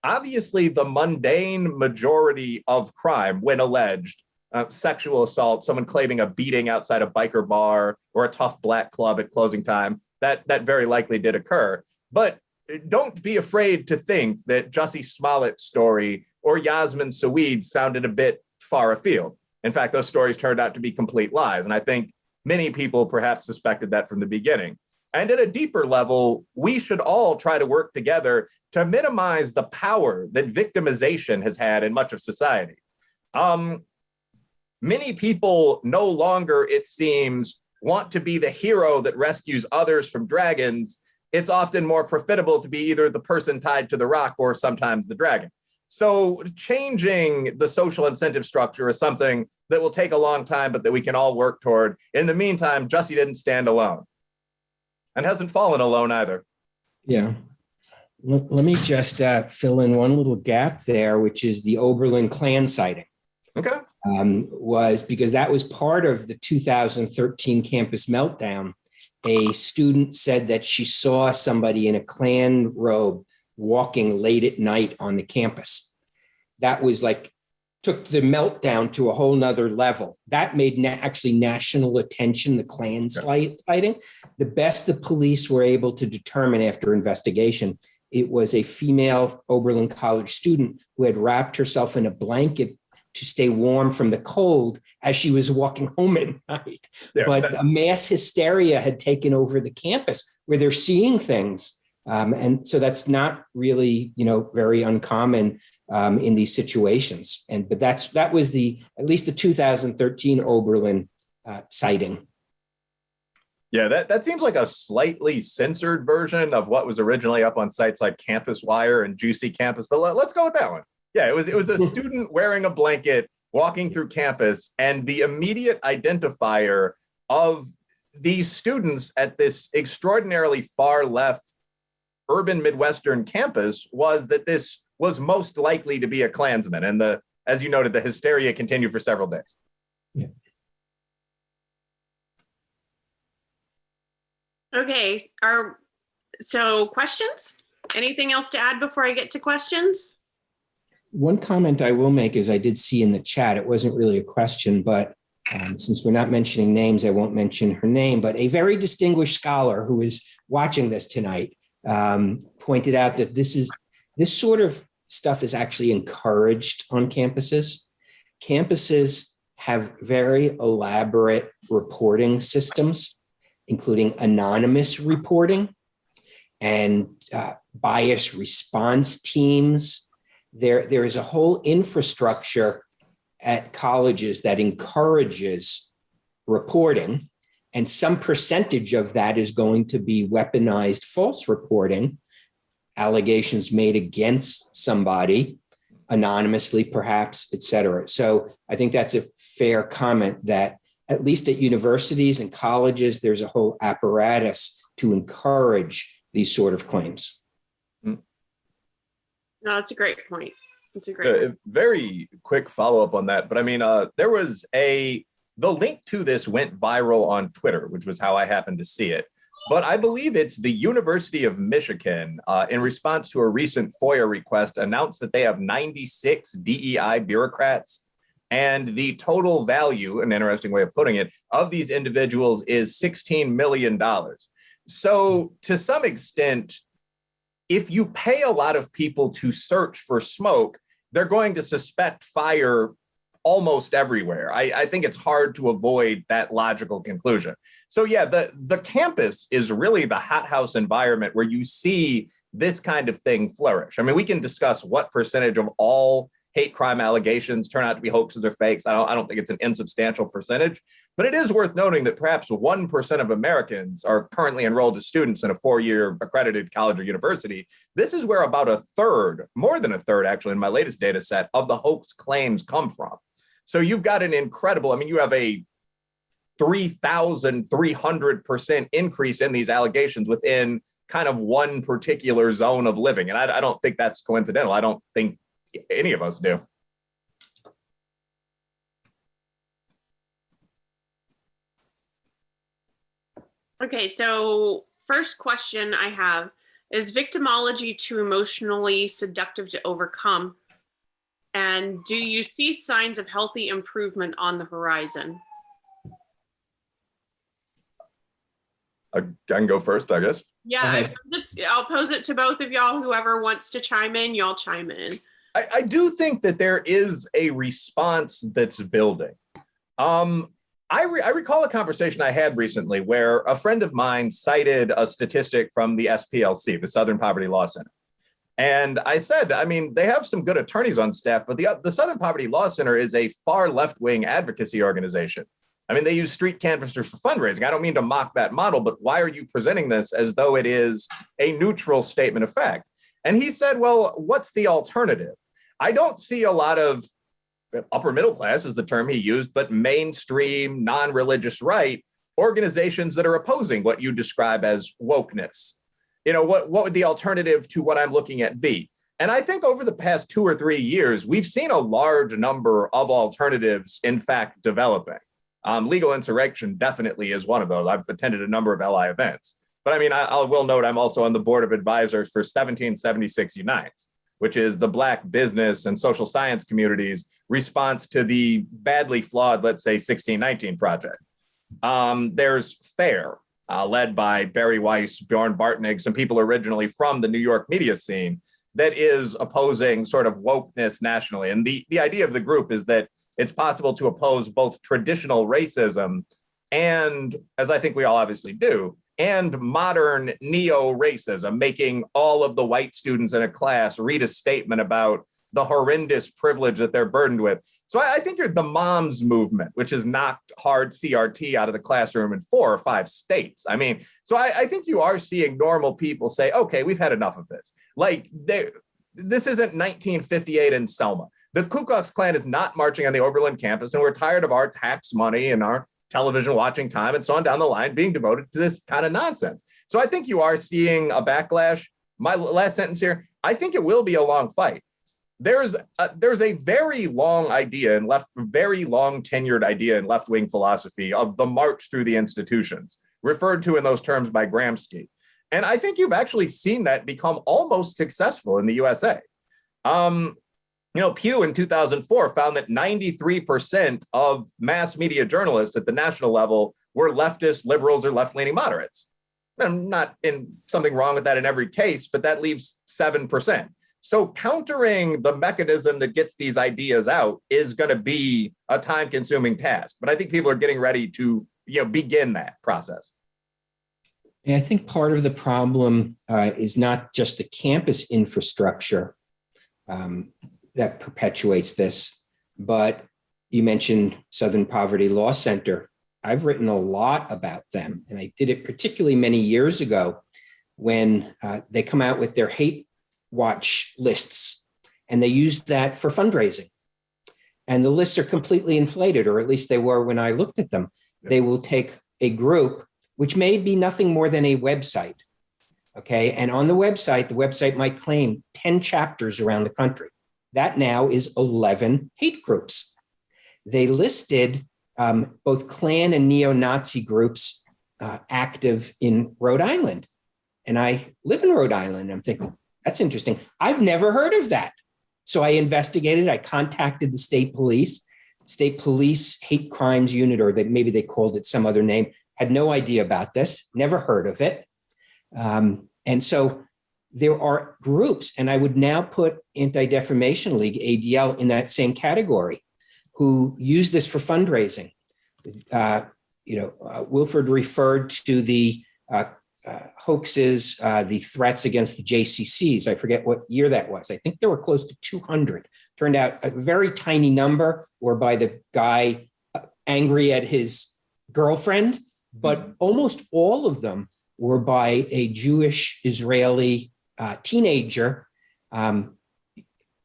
Obviously, the mundane majority of crime, when alleged, sexual assault, someone claiming a beating outside a biker bar or a tough black club at closing time, that very likely did occur. But don't be afraid to think that Jussie Smollett's story or Yasmin Saweed's sounded a bit far afield. In fact, those stories turned out to be complete lies. And I think many people perhaps suspected that from the beginning. And at a deeper level, we should all try to work together to minimize the power that victimization has had in much of society. Many people no longer, it seems, want to be the hero that rescues others from dragons. It's often more profitable to be either the person tied to the rock or sometimes the dragon. So changing the social incentive structure is something that will take a long time, but that we can all work toward. In the meantime, Jussie didn't stand alone and hasn't fallen alone either. Yeah. Let me just fill in one little gap there, which is the Oberlin Klan sighting. Okay. Was because that was part of the 2013 campus meltdown. A student said that she saw somebody in a Klan robe walking late at night on the campus. That was like, took the meltdown to a whole nother level. That made actually national attention, the Klan sighting. The best the police were able to determine after investigation, it was a female Oberlin College student who had wrapped herself in a blanket to stay warm from the cold as she was walking home at night. Yeah. But a mass hysteria had taken over the campus where they're seeing things. And so that's not really, very uncommon in these situations. But that was at least the 2013 Oberlin sighting. Yeah, that seems like a slightly censored version of what was originally up on sites like Campus Wire and Juicy Campus. But let's go with that one. Yeah, it was a student wearing a blanket walking through campus, and the immediate identifier of these students at this extraordinarily far left urban Midwestern campus was that this was most likely to be a Klansman. And as you noted, the hysteria continued for several days. Yeah. Okay. So questions? Anything else to add before I get to questions? One comment I will make is I did see in the chat, it wasn't really a question, but since we're not mentioning names, I won't mention her name, but a very distinguished scholar who is watching this tonight pointed out that this sort of stuff is actually encouraged on campuses. Campuses have very elaborate reporting systems, including anonymous reporting and bias response teams. There is a whole infrastructure at colleges that encourages reporting, and some percentage of that is going to be weaponized false reporting, allegations made against somebody anonymously, perhaps, et cetera. So I think that's a fair comment that at least at universities and colleges, there's a whole apparatus to encourage these sort of claims. No, that's a great point. It's a great point. Very quick follow-up on that. But I mean, there was the link to this went viral on Twitter, which was how I happened to see it. But I believe it's the University of Michigan, in response to a recent FOIA request, announced that they have 96 DEI bureaucrats. And the total value, an interesting way of putting it, of these individuals is $16 million. So to some extent, if you pay a lot of people to search for smoke, they're going to suspect fire almost everywhere. I think it's hard to avoid that logical conclusion. So yeah, the campus is really the hothouse environment where you see this kind of thing flourish. I mean, we can discuss what percentage of all hate crime allegations turn out to be hoaxes or fakes. I don't think it's an insubstantial percentage, but it is worth noting that perhaps 1% of Americans are currently enrolled as students in a 4-year accredited college or university. This is where about a third, more than a third actually in my latest data set, of the hoax claims come from. So you've got an incredible, I mean, you have a 3,300% increase in these allegations within kind of one particular zone of living. And I don't think that's coincidental. I don't think any of us do. Okay, so first question I have is victimology too emotionally seductive to overcome? And do you see signs of healthy improvement on the horizon? I can go first, I guess. Yeah, Go ahead. I'll pose it to both of y'all. Whoever wants to chime in, y'all chime in. I do think that there is a response that's building. I recall a conversation I had recently where a friend of mine cited a statistic from the SPLC, the Southern Poverty Law Center. And I said, I mean, they have some good attorneys on staff, but the Southern Poverty Law Center is a far left-wing advocacy organization. I mean, they use street canvassers for fundraising. I don't mean to mock that model, but why are you presenting this as though it is a neutral statement of fact? And he said, well, what's the alternative? I don't see a lot of upper middle class is the term he used, but mainstream, non-religious right organizations that are opposing what you describe as wokeness. You know, what would the alternative to what I'm looking at be? And I think over the past 2 or 3 years, we've seen a large number of alternatives, in fact, developing. Legal insurrection definitely is one of those. I've attended a number of LI events. But I mean, I will note I'm also on the board of advisors for 1776 Unites, which is the Black business and social science community's response to the badly flawed, let's say, 1619 project. There's FAIR, led by Barry Weiss, Bjorn Bartnig, some people originally from the New York media scene, that is opposing sort of wokeness nationally. And the idea of the group is that it's possible to oppose both traditional racism and, as I think we all obviously do, and modern neo-racism, making all of the white students in a class read a statement about the horrendous privilege that they're burdened with. So I think you're the moms movement, which has knocked hard CRT out of the classroom in 4 or 5 states. I mean, so I think you are seeing normal people say, okay, we've had enough of this. Like, this isn't 1958 in Selma. The Ku Klux Klan is not marching on the Oberlin campus, and we're tired of our tax money and our television watching time and so on down the line being devoted to this kind of nonsense. So I think you are seeing a backlash. My last sentence here, I think it will be a long fight. There's a very long idea and very long tenured idea in left-wing philosophy of the march through the institutions, referred to in those terms by Gramsci. And I think you've actually seen that become almost successful in the USA. Pew in 2004 found that 93% of mass media journalists at the national level were leftist, liberals, or left-leaning moderates. I'm not in something wrong with that in every case, but that leaves 7%. So countering the mechanism that gets these ideas out is going to be a time-consuming task. But I think people are getting ready to, begin that process. And I think part of the problem is not just the campus infrastructure that perpetuates this, but you mentioned Southern Poverty Law Center. I've written a lot about them, and I did it particularly many years ago when they come out with their hate watch lists, and they use that for fundraising. And the lists are completely inflated, or at least they were when I looked at them. They will take a group, which may be nothing more than a website, okay? And on the website might claim 10 chapters around the country. That now is 11 hate groups. They listed both Klan and neo-Nazi groups active in Rhode Island. And I live in Rhode Island. I'm thinking, that's interesting. I've never heard of that. So I investigated. I contacted the state police hate crimes unit, or maybe they called it some other name. Had no idea about this, never heard of it. And so there are groups, and I would now put Anti-Defamation League, ADL, in that same category, who use this for fundraising. Wilford referred to the hoaxes, the threats against the JCCs. I forget what year that was. I think there were close to 200. Turned out a very tiny number were by the guy angry at his girlfriend, but almost all of them were by a Jewish Israeli teenager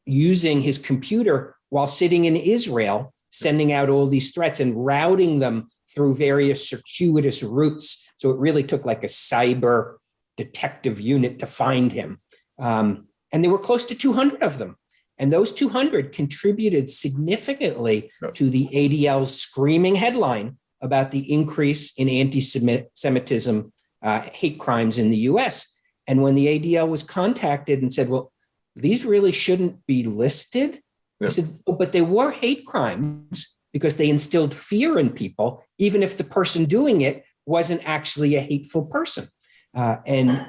using his computer while sitting in Israel, sending out all these threats and routing them through various circuitous routes. So it really took like a cyber detective unit to find him. And there were close to 200 of them. And those 200 contributed significantly to the ADL's screaming headline about the increase in anti-Semitism, hate crimes in the US. And when the ADL was contacted and said, well, these really shouldn't be listed. Yeah. I said, oh, but they were hate crimes because they instilled fear in people, even if the person doing it wasn't actually a hateful person. And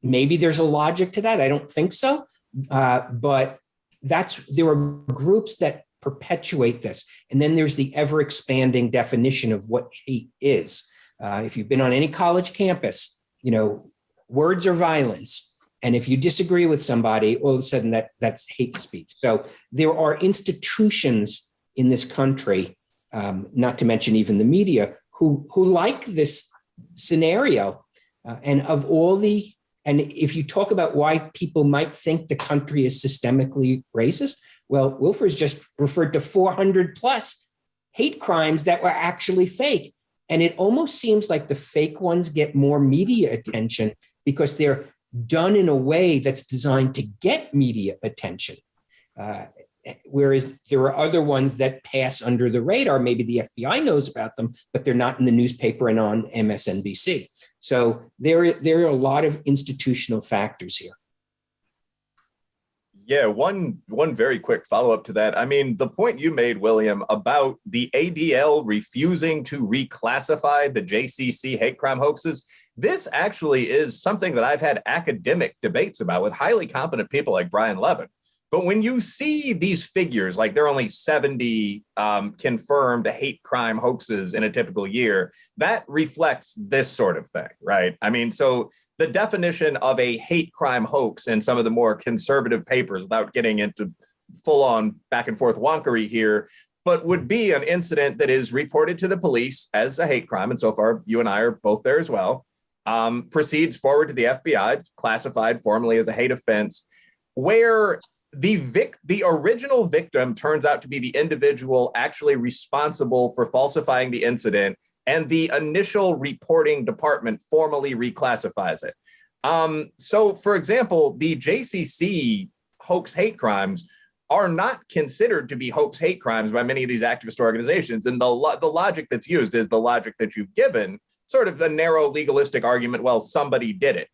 maybe there's a logic to that. I don't think so. But there are groups that perpetuate this. And then there's the ever expanding definition of what hate is. If you've been on any college campus, words are violence. And if you disagree with somebody, all of a sudden that's hate speech. So there are institutions in this country, not to mention even the media, who like this scenario. And if you talk about why people might think the country is systemically racist, well, Wilfer's just referred to 400 plus hate crimes that were actually fake. And it almost seems like the fake ones get more media attention because they're done in a way that's designed to get media attention. Whereas there are other ones that pass under the radar. Maybe the FBI knows about them, but they're not in the newspaper and on MSNBC. So there are a lot of institutional factors here. Yeah, one very quick follow-up to that. I mean, the point you made, William, about the ADL refusing to reclassify the JCC hate crime hoaxes, this actually is something that I've had academic debates about with highly competent people like Brian Levin. But when you see these figures, like there are only 70 confirmed hate crime hoaxes in a typical year, that reflects this sort of thing, right? I mean, so the definition of a hate crime hoax in some of the more conservative papers, without getting into full-on back and forth wonkery here, but would be an incident that is reported to the police as a hate crime, and so far you and I are both there as well, proceeds forward to the FBI, classified formally as a hate offense, where the original victim turns out to be the individual actually responsible for falsifying the incident, and the initial reporting department formally reclassifies it. So, for example, the JCC hoax hate crimes are not considered to be hoax hate crimes by many of these activist organizations. And the logic that's used is the logic that you've given, sort of a narrow legalistic argument, well, somebody did it.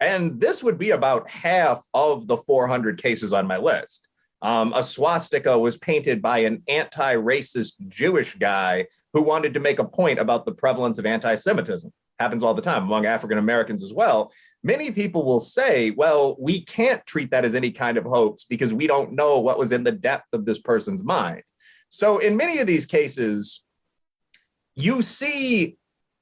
And this would be about half of the 400 cases on my list. A swastika was painted by an anti-racist Jewish guy who wanted to make a point about the prevalence of anti-Semitism. Happens all the time among African Americans as well. Many people will say, well, we can't treat that as any kind of hoax because we don't know what was in the depth of this person's mind. So in many of these cases, you see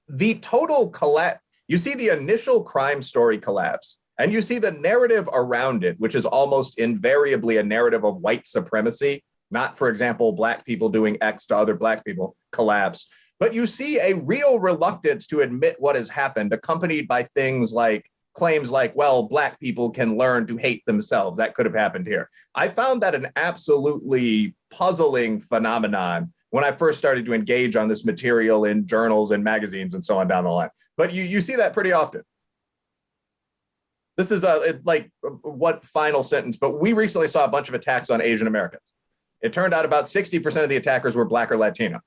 the total collapse. You see the initial crime story collapse, and you see the narrative around it, which is almost invariably a narrative of white supremacy, not, for example, Black people doing X to other Black people, collapse. But you see a real reluctance to admit what has happened, accompanied by things like claims like, well, Black people can learn to hate themselves. That could have happened here. I found that an absolutely puzzling phenomenon when I first started to engage on this material in journals and magazines and so on down the line. But you see that pretty often. This is what final sentence, but we recently saw a bunch of attacks on Asian Americans. It turned out about 60% of the attackers were Black or Latino.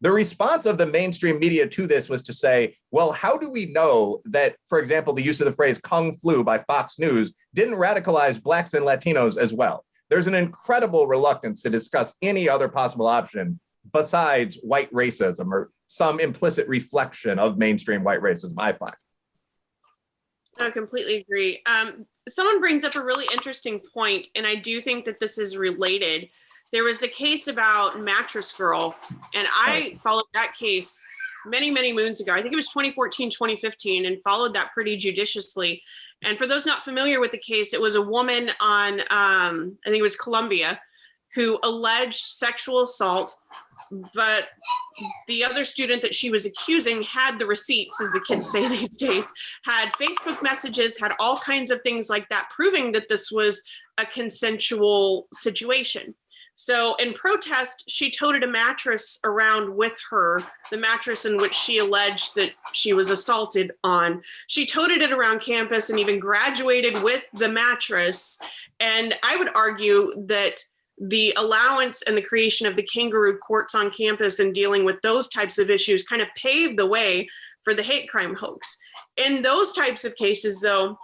The response of the mainstream media to this was to say, well, how do we know that, for example, the use of the phrase Kung Flu by Fox News didn't radicalize Blacks and Latinos as well? There's an incredible reluctance to discuss any other possible option besides white racism or some implicit reflection of mainstream white racism, I find. I completely agree. Someone brings up a really interesting point, and I do think that this is related. There was a case about Mattress Girl, and I followed that case many, many moons ago. I think it was 2014, 2015, and followed that pretty judiciously. And for those not familiar with the case, it was a woman on, I think it was Columbia, who alleged sexual assault, but the other student that she was accusing had the receipts, as the kids say these days, had Facebook messages, had all kinds of things like that, proving that this was a consensual situation. So in protest, she toted a mattress around with her, the mattress in which she alleged that she was assaulted on. She toted it around campus and even graduated with the mattress. And I would argue that the allowance and the creation of the kangaroo courts on campus and dealing with those types of issues kind of paved the way for the hate crime hoax. In those types of cases, though,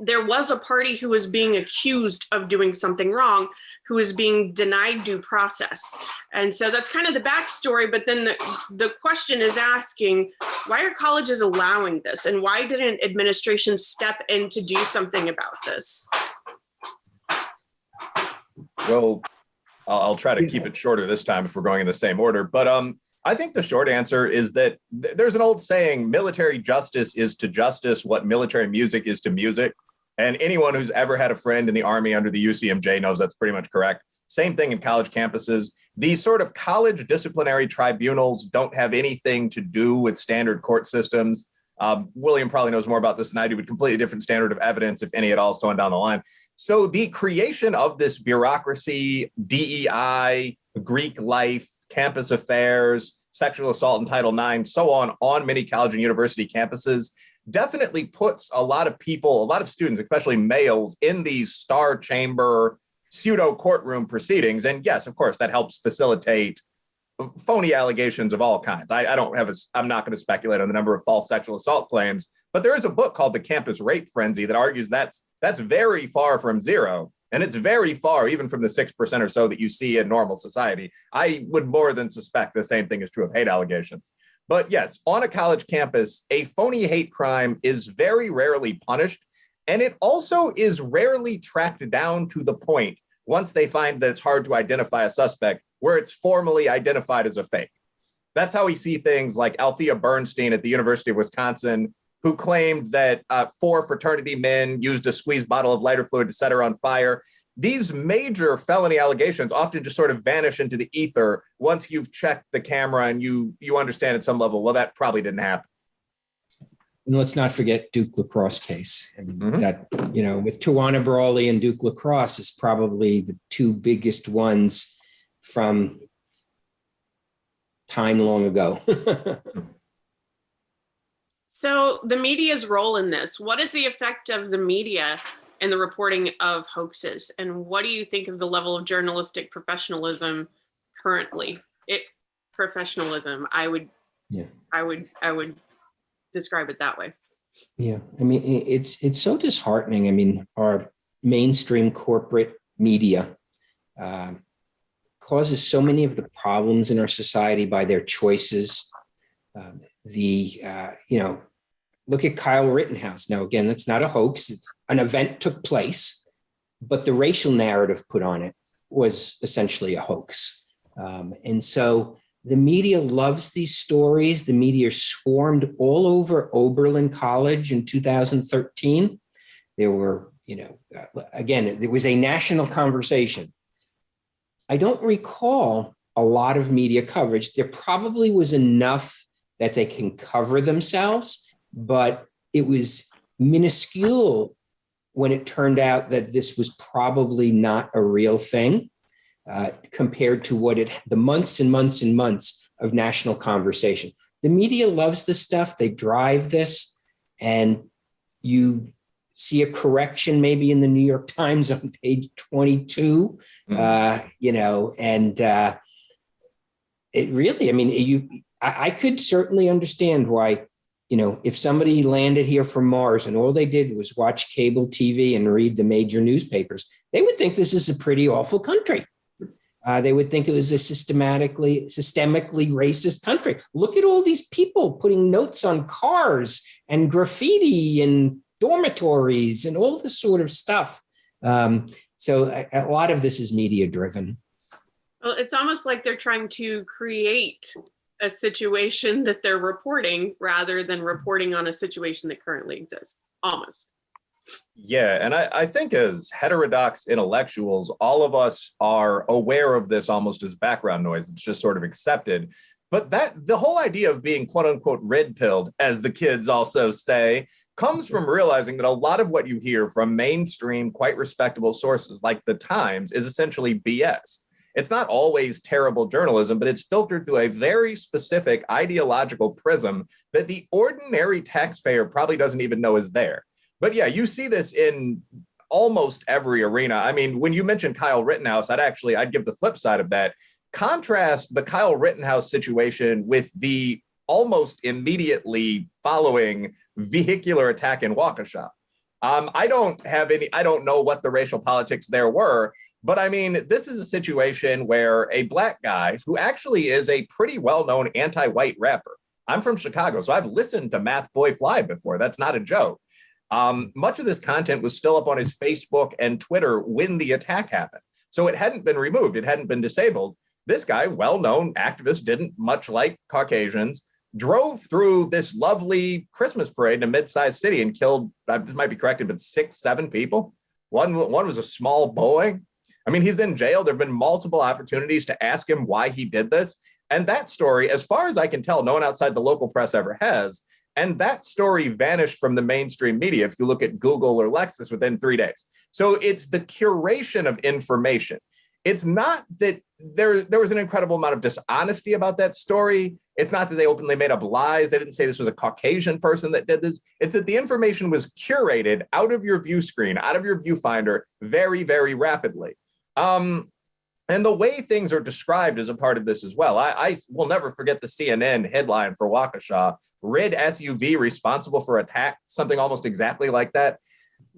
there was a party who was being accused of doing something wrong, who is being denied due process. And so that's kind of the backstory. But then the question is asking, why are colleges allowing this? And why didn't administration step in to do something about this? Well, I'll try to keep it shorter this time if we're going in the same order. But I think the short answer is that there's an old saying, military justice is to justice what military music is to music. And anyone who's ever had a friend in the Army under the UCMJ knows that's pretty much correct. Same thing in college campuses. These sort of college disciplinary tribunals don't have anything to do with standard court systems. William probably knows more about this than I do, but completely different standard of evidence, if any at all, so on down the line. So the creation of this bureaucracy, DEI, Greek life, campus affairs, sexual assault in Title IX, so on many college and university campuses, definitely puts a lot of people, a lot of students, especially males, in these star chamber, pseudo courtroom proceedings. And yes, of course, that helps facilitate phony allegations of all kinds. I'm not going to speculate on the number of false sexual assault claims, but there is a book called The Campus Rape Frenzy that argues that's very far from zero. And it's very far, even from the 6% or so that you see in normal society. I would more than suspect the same thing is true of hate allegations. But yes, on a college campus, a phony hate crime is very rarely punished. And it also is rarely tracked down to the point, once they find that it's hard to identify a suspect, where it's formally identified as a fake. That's how we see things like Althea Bernstein at the University of Wisconsin, who claimed that 4 fraternity men used a squeezed bottle of lighter fluid to set her on fire. These major felony allegations often just sort of vanish into the ether once you've checked the camera and you understand at some level, well, that probably didn't happen. And let's not forget Duke lacrosse case. And that, with Tawana Brawley and Duke lacrosse is probably the two biggest ones from time long ago. So the media's role in this, what is the effect of the media in the reporting of hoaxes? And what do you think of the level of journalistic professionalism currently? Professionalism, I would describe it that way. Yeah, I mean, it's so disheartening. I mean, our mainstream corporate media causes so many of the problems in our society by their choices. Look at Kyle Rittenhouse. Now, again, that's not a hoax. An event took place, but the racial narrative put on it was essentially a hoax. And so the media loves these stories. The media swarmed all over Oberlin College in 2013. There were, again, there was a national conversation. I don't recall a lot of media coverage. There probably was enough that they can cover themselves, but it was minuscule when it turned out that this was probably not a real thing compared to the months and months and months of national conversation. The media loves this stuff. They drive this, and you see a correction maybe in the New York Times on page 22, it really, I mean, I could certainly understand why, if somebody landed here from Mars and all they did was watch cable TV and read the major newspapers, they would think this is a pretty awful country. They would think it was a systemically racist country. Look at all these people putting notes on cars and graffiti and dormitories and all this sort of stuff. So a lot of this is media driven. Well, it's almost like they're trying to create a situation that they're reporting rather than reporting on a situation that currently exists, almost. Yeah, and I think as heterodox intellectuals, all of us are aware of this almost as background noise. It's just sort of accepted. But the whole idea of being quote unquote red pilled, as the kids also say, comes from realizing that a lot of what you hear from mainstream, quite respectable sources like the Times is essentially BS. It's not always terrible journalism, but it's filtered through a very specific ideological prism that the ordinary taxpayer probably doesn't even know is there. But yeah, you see this in almost every arena. I mean, when you mentioned Kyle Rittenhouse, I'd give the flip side of that. Contrast the Kyle Rittenhouse situation with the almost immediately following vehicular attack in Waukesha. I don't know what the racial politics there were, but I mean, this is a situation where a black guy who actually is a pretty well-known anti-white rapper. I'm from Chicago, so I've listened to Math Boy Fly before. That's not a joke. Much of this content was still up on his Facebook and Twitter when the attack happened. So it hadn't been removed. It hadn't been disabled. This guy, well-known activist, didn't much like Caucasians, drove through this lovely Christmas parade in a mid-sized city and killed, this might be corrected, but 6-7 people. One was a small boy. I mean, he's in jail. There have been multiple opportunities to ask him why he did this. And that story, as far as I can tell, no one outside the local press ever has. And that story vanished from the mainstream media if you look at Google or Lexus within 3 days. So it's the curation of information. It's not that there was an incredible amount of dishonesty about that story. It's not that they openly made up lies. They didn't say this was a Caucasian person that did this. It's that the information was curated out of your view screen, out of your viewfinder very, very rapidly. And the way things are described is a part of this as well. I will never forget the CNN headline for Waukesha, red SUV responsible for attack, something almost exactly like that.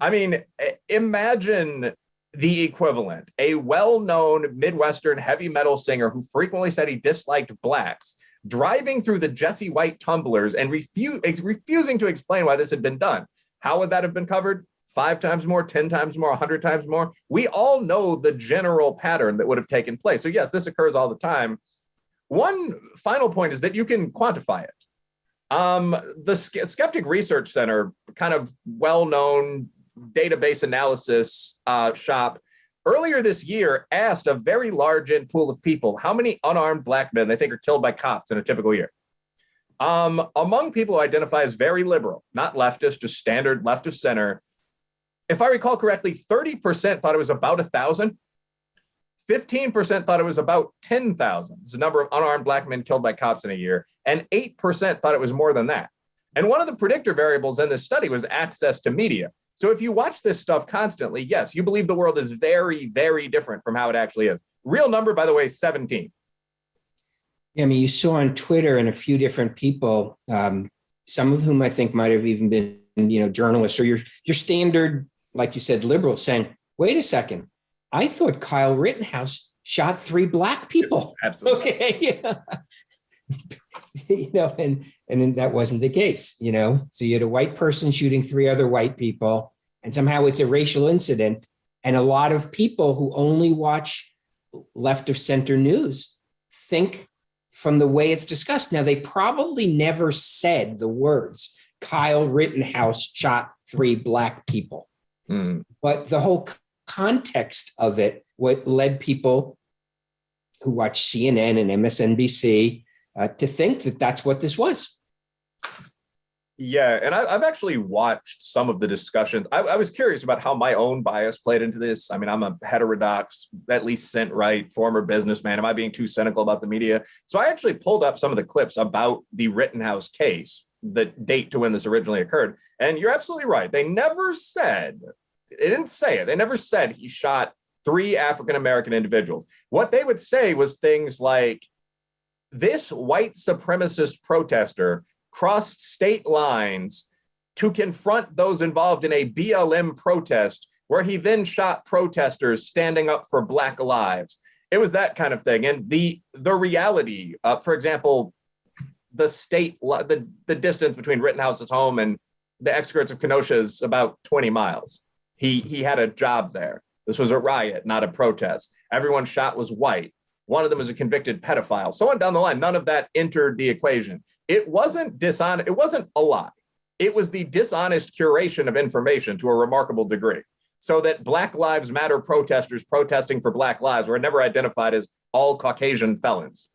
I mean, imagine the equivalent, a well-known Midwestern heavy metal singer who frequently said he disliked blacks, driving through the Jussie white tumblers and refusing to explain why this had been done. How would that have been covered? 5 times more, 10 times more, 100 times more. We all know the general pattern that would have taken place. So yes, this occurs all the time. One final point is that you can quantify it. The Skeptic Research Center, kind of well-known database analysis shop, earlier this year asked a very large pool of people how many unarmed black men they think are killed by cops in a typical year. Among people who identify as very liberal, not leftist, just standard left of center, if I recall correctly, 30% thought it was about 1,000. 15% thought it was about 10,000. It's the number of unarmed black men killed by cops in a year. And 8% thought it was more than that. And one of the predictor variables in this study was access to media. So if you watch this stuff constantly, yes, you believe the world is very, very different from how it actually is. Real number, by the way, 17. Yeah, I mean, you saw on Twitter and a few different people, some of whom I think might have even been, journalists or your standard, like you said, liberals saying, wait a second, I thought Kyle Rittenhouse shot 3 black people. Absolutely. Okay. And that wasn't the case, So you had a white person shooting 3 other white people, and somehow it's a racial incident. And a lot of people who only watch left of center news think from the way it's discussed. Now, they probably never said the words, Kyle Rittenhouse shot 3 black people. But the whole context of it, what led people who watch CNN and MSNBC to think that that's what this was. Yeah, and I've actually watched some of the discussions. I was curious about how my own bias played into this. I mean, I'm a heterodox, at least cent-right, former businessman. Am I being too cynical about the media? So I actually pulled up some of the clips about the Rittenhouse case, the date to when this originally occurred. And you're absolutely right. They never said he shot 3 African-American individuals. What they would say was things like, this white supremacist protester crossed state lines to confront those involved in a BLM protest, where he then shot protesters standing up for Black lives. It was that kind of thing. And the reality, for example, the distance between Rittenhouse's home and the outskirts of Kenosha is about 20 miles. He had a job there. This was a riot, not a protest. Everyone shot was white. One of them was a convicted pedophile. So on down the line, none of that entered the equation. It wasn't dishonest. It wasn't a lie. It was the dishonest curation of information to a remarkable degree. So that Black Lives Matter protesters protesting for Black lives were never identified as all Caucasian felons.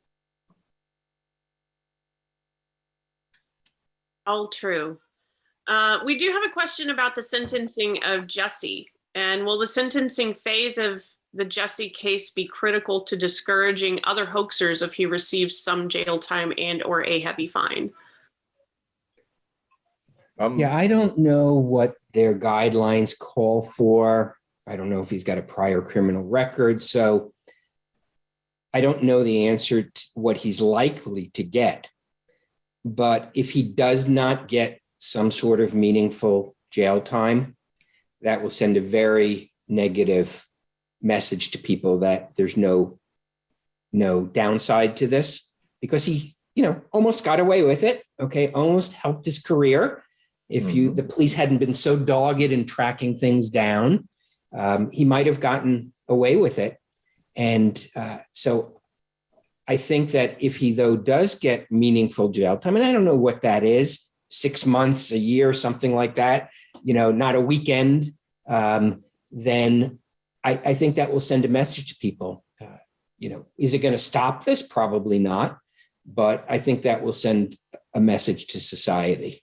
All true. We do have a question about the sentencing of Jussie. And will the sentencing phase of the Jussie case be critical to discouraging other hoaxers if he receives some jail time and or a heavy fine? Yeah, I don't know what their guidelines call for. I don't know if he's got a prior criminal record. So I don't know the answer to what he's likely to get. But if he does not get some sort of meaningful jail time, that will send a very negative message to people that there's no downside to this, because he, almost got away with it. Okay, almost helped his career. If the police hadn't been so dogged in tracking things down, he might have gotten away with it. And so I think that if he, though, does get meaningful jail time, and I don't know what that is, 6 months, a year, something like that, not a weekend, then I think that will send a message to people. Is it going to stop this? Probably not. But I think that will send a message to society.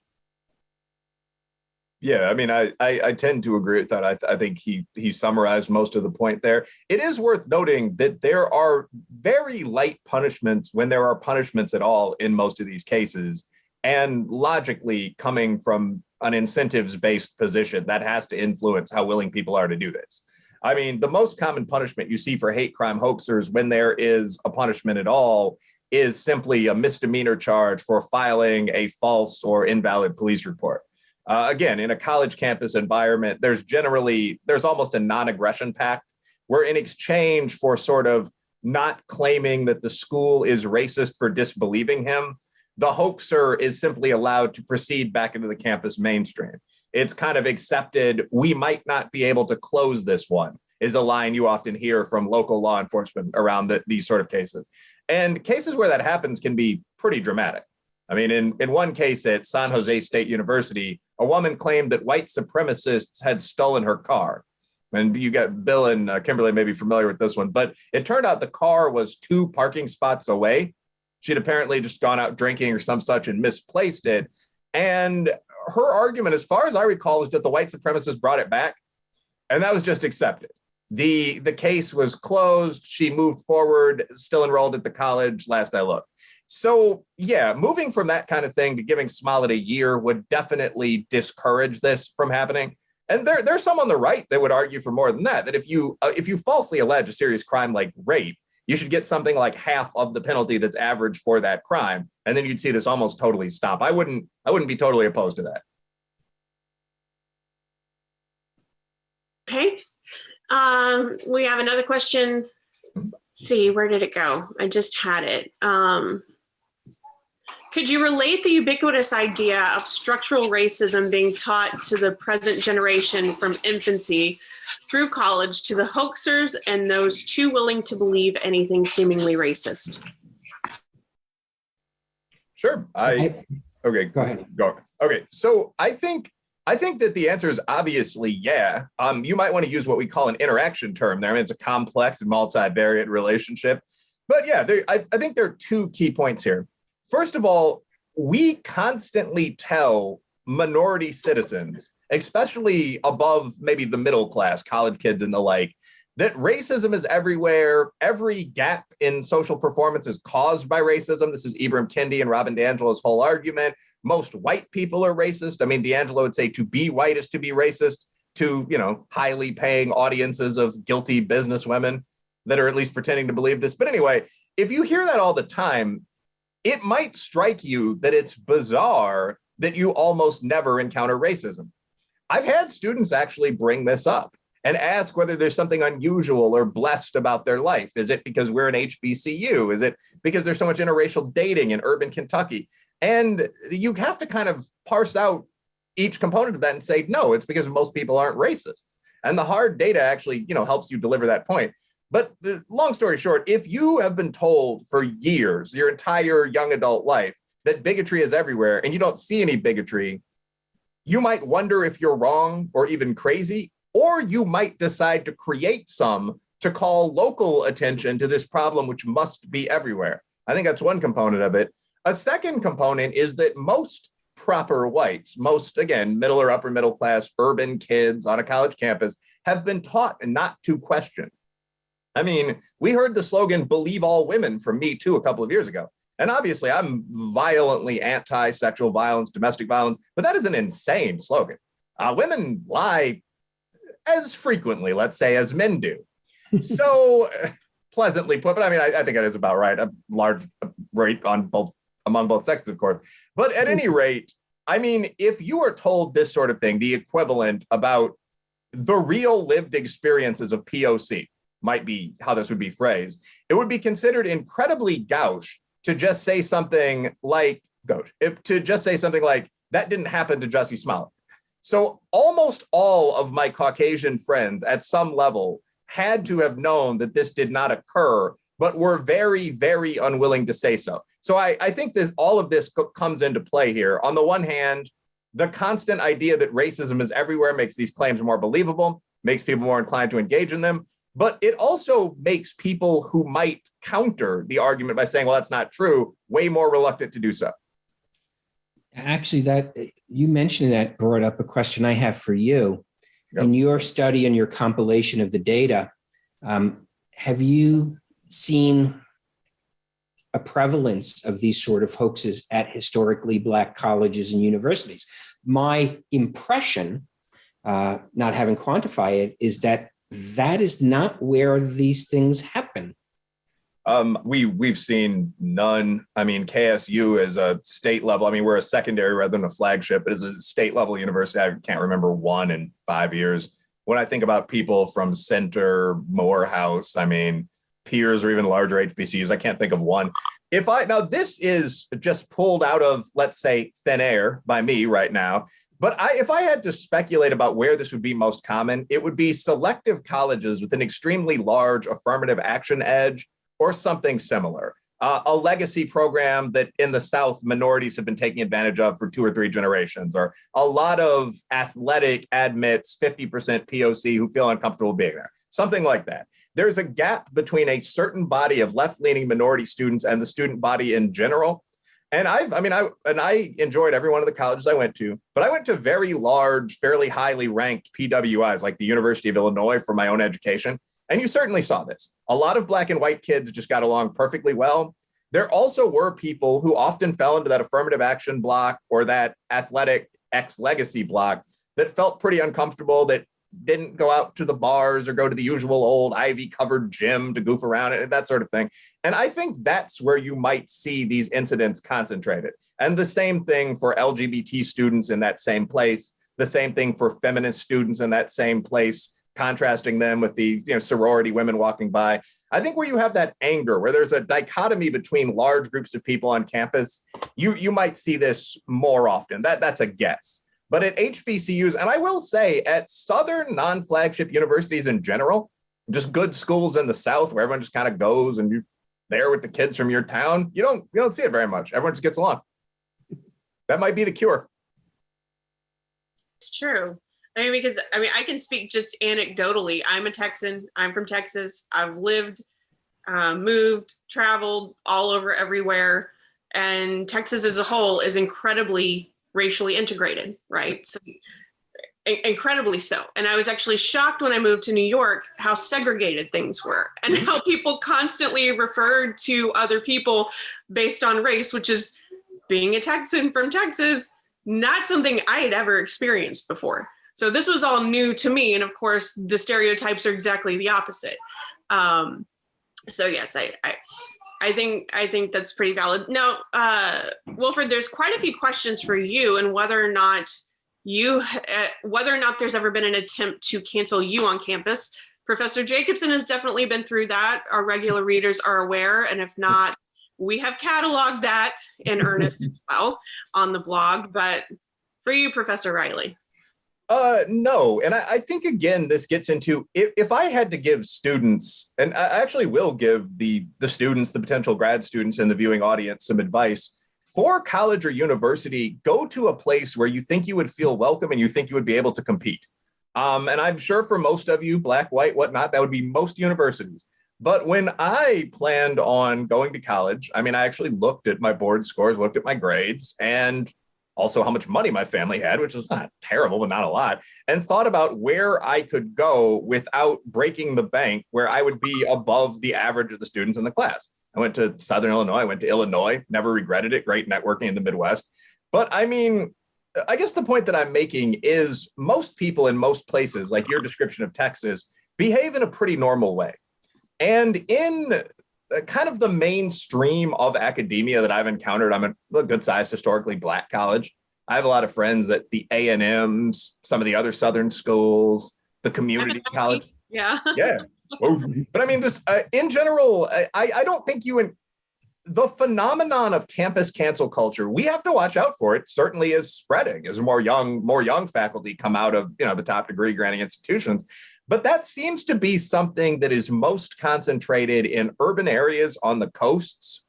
Yeah, I mean, I tend to agree with that. I think he summarized most of the point there. It is worth noting that there are very light punishments, when there are punishments at all, in most of these cases. And logically, coming from an incentives-based position, that has to influence how willing people are to do this. I mean, the most common punishment you see for hate crime hoaxers, when there is a punishment at all, is simply a misdemeanor charge for filing a false or invalid police report. Again, in a college campus environment, there's almost a non-aggression pact, where in exchange for sort of not claiming that the school is racist for disbelieving him, the hoaxer is simply allowed to proceed back into the campus mainstream. It's kind of accepted. We might not be able to close this one, is a line you often hear from local law enforcement around these sort of cases. And cases where that happens can be pretty dramatic. I mean, in one case at San Jose State University, a woman claimed that white supremacists had stolen her car. And you got Bill and Kimberly may be familiar with this one, but it turned out the car was 2 parking spots away. She'd apparently just gone out drinking or some such and misplaced it. And her argument, as far as I recall, was that the white supremacists brought it back, and that was just accepted. The case was closed. She moved forward, still enrolled at the college, last I looked. So, yeah, moving from that kind of thing to giving Smollett a year would definitely discourage this from happening. And there's some on the right that would argue for more than that, that if you falsely allege a serious crime like rape, you should get something like half of the penalty that's average for that crime. And then you'd see this almost totally stop. I wouldn't be totally opposed to that. Okay. We have another question. Let's see, where did it go? I just had it. Could you relate the ubiquitous idea of structural racism being taught to the present generation from infancy through college to the hoaxers and those too willing to believe anything seemingly racist? Sure. Okay. Go ahead. Go. Okay. So I think that the answer is obviously yeah. You might want to use what we call an interaction term there. I mean, it's a complex and multivariate relationship. But yeah, I think there are 2 key points here. First of all, we constantly tell minority citizens, especially above maybe the middle class, college kids and the like, that racism is everywhere. Every gap in social performance is caused by racism. This is Ibram Kendi and Robin DiAngelo's whole argument. Most white people are racist. I mean, DiAngelo would say to be white is to be racist to, highly paying audiences of guilty businesswomen that are at least pretending to believe this. But anyway, if you hear that all the time, it might strike you that it's bizarre that you almost never encounter racism. I've had students actually bring this up and ask whether there's something unusual or blessed about their life. Is it because we're an HBCU? Is it because there's so much interracial dating in urban Kentucky? And you have to kind of parse out each component of that and say, no, it's because most people aren't racists. And the hard data actually, helps you deliver that point. But long story short, if you have been told for years, your entire young adult life, that bigotry is everywhere and you don't see any bigotry, you might wonder if you're wrong or even crazy, or you might decide to create some to call local attention to this problem, which must be everywhere. I think that's one component of it. A second component is that most proper whites, most, again, middle or upper middle class urban kids on a college campus have been taught not to question. I mean, we heard the slogan, believe all women from Me Too a couple of years ago. And obviously, I'm violently anti-sexual violence, domestic violence, but that is an insane slogan. Women lie as frequently, let's say, as men do. So pleasantly put, but I mean, I think that is about right. A large rate on both among both sexes, of course. But at any rate, I mean, if you are told this sort of thing, the equivalent about the real lived experiences of POC might be how this would be phrased, it would be considered incredibly gauche to just say something like, that didn't happen to Jussie Smollett. So almost all of my Caucasian friends at some level had to have known that this did not occur, but were very, very unwilling to say so. So I think all of this comes into play here. On the one hand, the constant idea that racism is everywhere makes these claims more believable, makes people more inclined to engage in them, but it also makes people who might counter the argument by saying, well, that's not true, way more reluctant to do so. Actually, that you mentioned that brought up a question I have for you. Yep. In your study and your compilation of the data, have you seen a prevalence of these sort of hoaxes at historically Black colleges and universities? My impression, not having quantified it, is that is not where these things happen. We've seen none. I mean, KSU is a state level. I mean, we're a secondary rather than a flagship. It is a state level university. I can't remember one in 5 years. When I think about people from Center, Morehouse, I mean, peers or even larger HBCUs, I can't think of one. Now this is just pulled out of, let's say, thin air by me right now. But if I had to speculate about where this would be most common, it would be selective colleges with an extremely large affirmative action edge, or something similar, a legacy program that in the South minorities have been taking advantage of for 2 or 3 generations, or a lot of athletic admits 50% POC who feel uncomfortable being there, something like that. There's a gap between a certain body of left-leaning minority students and the student body in general. And I enjoyed every one of the colleges I went to, but I went to very large, fairly highly ranked PWIs like the University of Illinois for my own education. And you certainly saw this. A lot of Black and white kids just got along perfectly well. There also were people who often fell into that affirmative action block or that athletic ex-legacy block that felt pretty uncomfortable, that didn't go out to the bars or go to the usual old ivy-covered gym to goof around and that sort of thing. And I think that's where you might see these incidents concentrated. And the same thing for LGBT students in that same place, the same thing for feminist students in that same place, contrasting them with the sorority women walking by. I think where you have that anger, where there's a dichotomy between large groups of people on campus, you might see this more often. That's a guess. But at HBCUs, and I will say at Southern non-flagship universities in general, just good schools in the South where everyone just kind of goes and you're there with the kids from your town, you don't see it very much. Everyone just gets along. That might be the cure. It's true. I can speak just anecdotally. I'm a Texan. I'm from Texas. I've lived, moved, traveled all over everywhere. And Texas as a whole is incredibly racially integrated, right? So incredibly so. And I was actually shocked when I moved to New York how segregated things were and how people constantly referred to other people based on race, which is, being a Texan from Texas, not something I had ever experienced before. So this was all new to me. And of course, the stereotypes are exactly the opposite. So yes, I think that's pretty valid. Now, Wilfred, there's quite a few questions for you and whether or not there's ever been an attempt to cancel you on campus. Professor Jacobson has definitely been through that. Our regular readers are aware. And if not, we have cataloged that in earnest as well on the blog. But for you, Professor Riley. No. And I think, again, this gets into, if I had to give students, and I actually will give the students, the potential grad students in the viewing audience some advice, for college or university, go to a place where you think you would feel welcome and you think you would be able to compete. And I'm sure for most of you, Black, white, whatnot, that would be most universities. But when I planned on going to college, I actually looked at my board scores, looked at my grades, and also how much money my family had, which was not terrible, but not a lot, and thought about where I could go without breaking the bank, where I would be above the average of the students in the class. I went to Southern Illinois. I went to Illinois, never regretted it. Great networking in the Midwest. But I mean, I guess the point that I'm making is most people in most places, like your description of Texas, behave in a pretty normal way. And in kind of the mainstream of academia that I've encountered, I'm a good sized historically Black college. I have a lot of friends at the A&Ms, some of the other Southern schools, the community college. Yeah. Yeah. But I mean, just in general, I don't think the phenomenon of campus cancel culture, we have to watch out for. It certainly is spreading as more young faculty come out of, the top degree granting institutions. But that seems to be something that is most concentrated in urban areas on the coasts.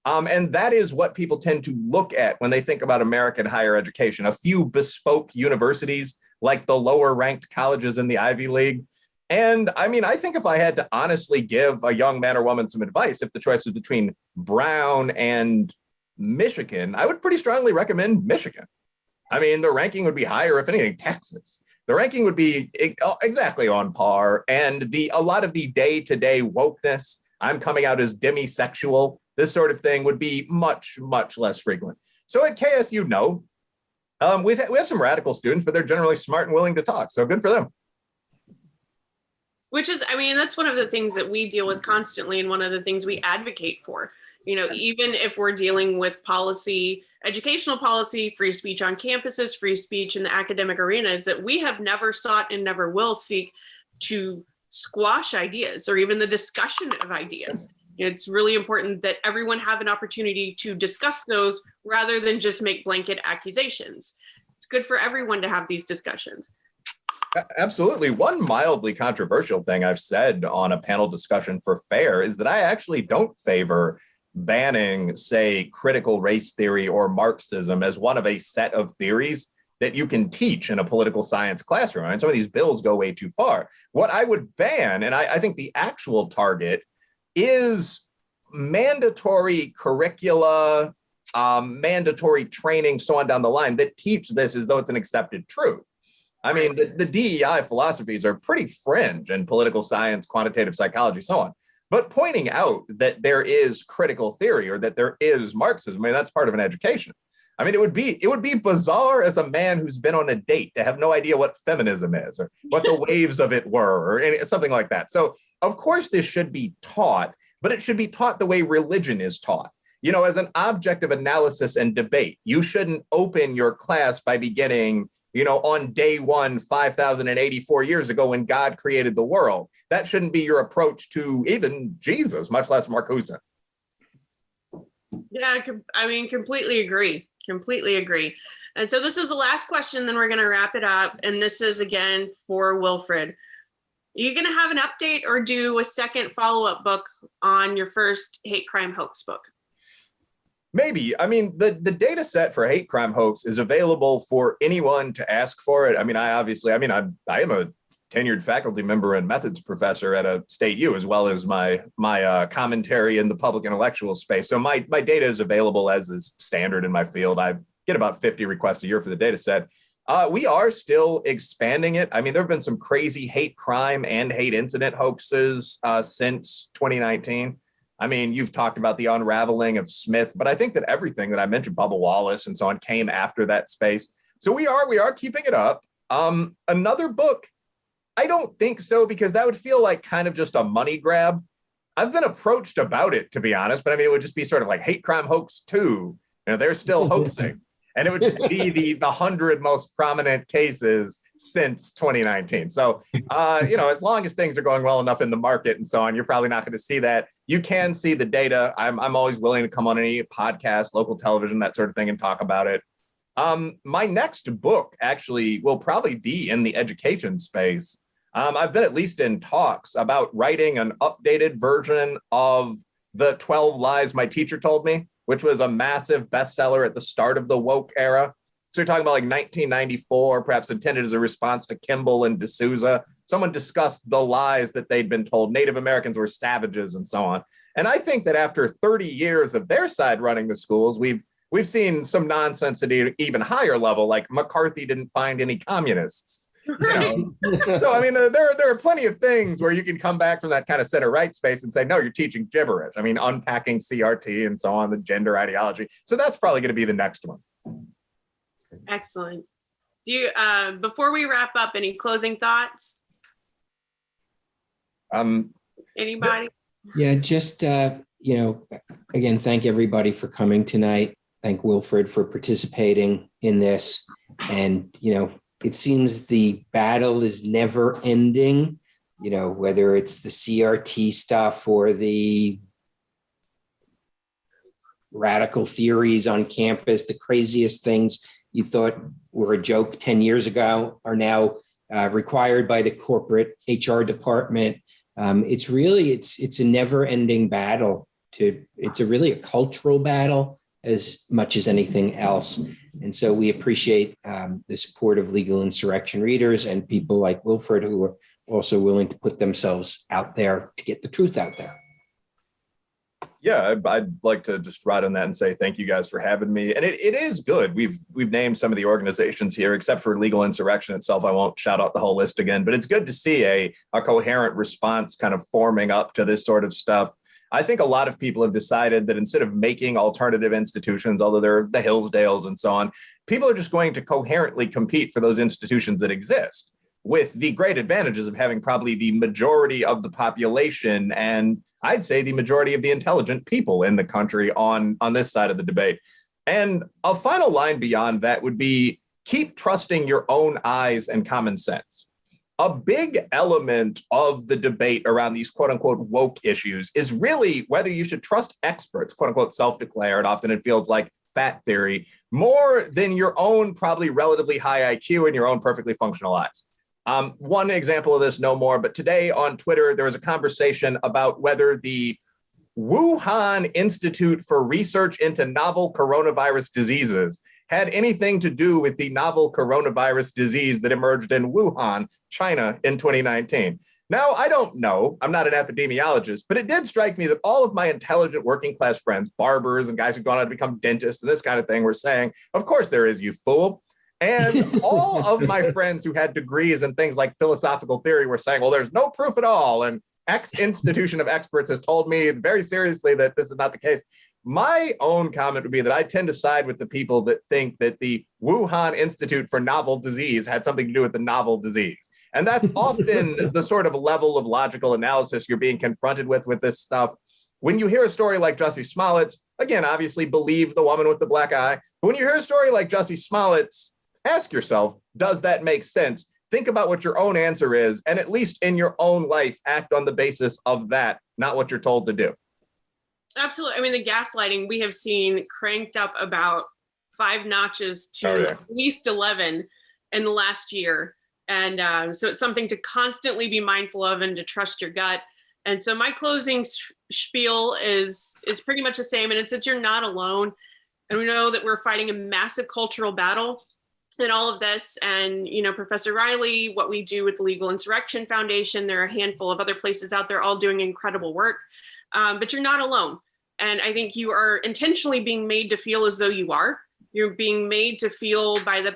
And that is what people tend to look at when they think about American higher education. A few bespoke universities like the lower ranked colleges in the Ivy League. And I mean, I think if I had to honestly give a young man or woman some advice, if the choice was between Brown and Michigan, I would pretty strongly recommend Michigan. I mean, the ranking would be higher, if anything, Texas. The ranking would be exactly on par. And a lot of the day-to-day wokeness, I'm coming out as demisexual, this sort of thing would be much, much less frequent. So at KSU, no. We have some radical students, but they're generally smart and willing to talk. So good for them. Which is, I mean, that's one of the things that we deal with constantly and one of the things we advocate for. Even if we're dealing with policy, educational policy, free speech on campuses, free speech in the academic arena, is that we have never sought and never will seek to squash ideas or even the discussion of ideas. It's really important that everyone have an opportunity to discuss those rather than just make blanket accusations. It's good for everyone to have these discussions. Absolutely. One mildly controversial thing I've said on a panel discussion for FAIR is that I actually don't favor banning, say, critical race theory or Marxism as one of a set of theories that you can teach in a political science classroom. And some of these bills go way too far. What I would ban, and I think the actual target, is mandatory curricula, mandatory training, so on down the line, that teach this as though it's an accepted truth. I mean, the DEI philosophies are pretty fringe in political science, quantitative psychology, so on. But pointing out that there is critical theory or that there is Marxism, I mean, that's part of an education. I mean, it would be bizarre as a man who's been on a date to have no idea what feminism is or what the waves of it were or something like that. So, of course, this should be taught, but it should be taught the way religion is taught. As an object of analysis and debate. You shouldn't open your class by beginning, on day one, 5,084 years ago when God created the world. That shouldn't be your approach to even Jesus, much less Marcuse. Yeah, I mean, completely agree. Completely agree. And so this is the last question, then we're going to wrap it up. And this is again for Wilfred. Are you going to have an update or do a second follow-up book on your first hate crime hoax book? Maybe. I mean, the data set for hate crime hoax is available for anyone to ask for it. I mean, I am a tenured faculty member and methods professor at a state U, as well as my commentary in the public intellectual space. So my data is available as is standard in my field. I get about 50 requests a year for the data set. We are still expanding it. I mean, there have been some crazy hate crime and hate incident hoaxes since 2019. I mean, you've talked about the unraveling of Smith, but I think that everything that I mentioned, Bubba Wallace and so on, came after that space. So we are keeping it up. Another book, I don't think so, because that would feel like kind of just a money grab. I've been approached about it, to be honest, but I mean, it would just be sort of like Hate Crime Hoax 2. They're still hoaxing. And it would just be the 100 most prominent cases since 2019. So, as long as things are going well enough in the market and so on, you're probably not going to see that. You can see the data. I'm always willing to come on any podcast, local television, that sort of thing, and talk about it. My next book actually will probably be in the education space. I've been at least in talks about writing an updated version of The 12 Lies My Teacher Told Me, which was a massive bestseller at the start of the woke era. So you're talking about like 1994, perhaps intended as a response to Kimball and D'Souza. Someone discussed the lies that they'd been told Native Americans were savages and so on. And I think that after 30 years of their side running the schools, we've seen some nonsense at an even higher level, like McCarthy didn't find any communists. So, I mean, there are plenty of things where you can come back from that kind of center right space and say, no, you're teaching gibberish. I mean, unpacking CRT and so on, the gender ideology. So that's probably going to be the next one. Excellent. Do you, before we wrap up, any closing thoughts? Anybody? Yeah, just, again, thank everybody for coming tonight. Thank Wilfred for participating in this. And, it seems the battle is never ending, whether it's the CRT stuff or the radical theories on campus, the craziest things you thought were a joke 10 years ago are now required by the corporate HR department. It's a never ending battle. It's really a cultural battle as much as anything else. And so we appreciate the support of legal insurrection readers and people like Wilfred who are also willing to put themselves out there to get the truth out there. Yeah, I'd like to just write on that and say thank you guys for having me. And it is good. We've named some of the organizations here, except for legal insurrection itself. I won't shout out the whole list again, but it's good to see a coherent response kind of forming up to this sort of stuff. I think a lot of people have decided that instead of making alternative institutions, although they're the Hillsdales and so on, people are just going to coherently compete for those institutions that exist, with the great advantages of having probably the majority of the population and I'd say the majority of the intelligent people in the country on this side of the debate. And a final line beyond that would be keep trusting your own eyes and common sense. A big element of the debate around these quote unquote woke issues is really whether you should trust experts, quote unquote self-declared, often in fields like fat theory, more than your own probably relatively high IQ and your own perfectly functional eyes. One example of this, no more, but today on Twitter, there was a conversation about whether the Wuhan Institute for Research into Novel Coronavirus Diseases had anything to do with the novel coronavirus disease that emerged in Wuhan, China in 2019. Now, I don't know, I'm not an epidemiologist, but it did strike me that all of my intelligent working class friends, barbers and guys who've gone on to become dentists and this kind of thing were saying, of course there is, you fool. And all of my friends who had degrees in things like philosophical theory were saying, well, there's no proof at all. And X institution of experts has told me very seriously that this is not the case. My own comment would be that I tend to side with the people that think that the Wuhan Institute for Novel Disease had something to do with the novel disease. And that's often the sort of level of logical analysis you're being confronted with this stuff. When you hear a story like Jussie Smollett's, again, obviously believe the woman with the black eye. But when you hear a story like Jussie Smollett's, ask yourself, does that make sense? Think about what your own answer is, and at least in your own life, act on the basis of that, not what you're told to do. Absolutely. I mean, the gaslighting we have seen cranked up about 5 notches to at least 11 in the last year. And so it's something to constantly be mindful of and to trust your gut. And so my closing spiel is pretty much the same. And it's that you're not alone. And we know that we're fighting a massive cultural battle in all of this. And, Professor Riley, what we do with the Legal Insurrection Foundation, there are a handful of other places out there all doing incredible work, but you're not alone. And I think you are intentionally being made to feel as though you are. You're being made to feel by the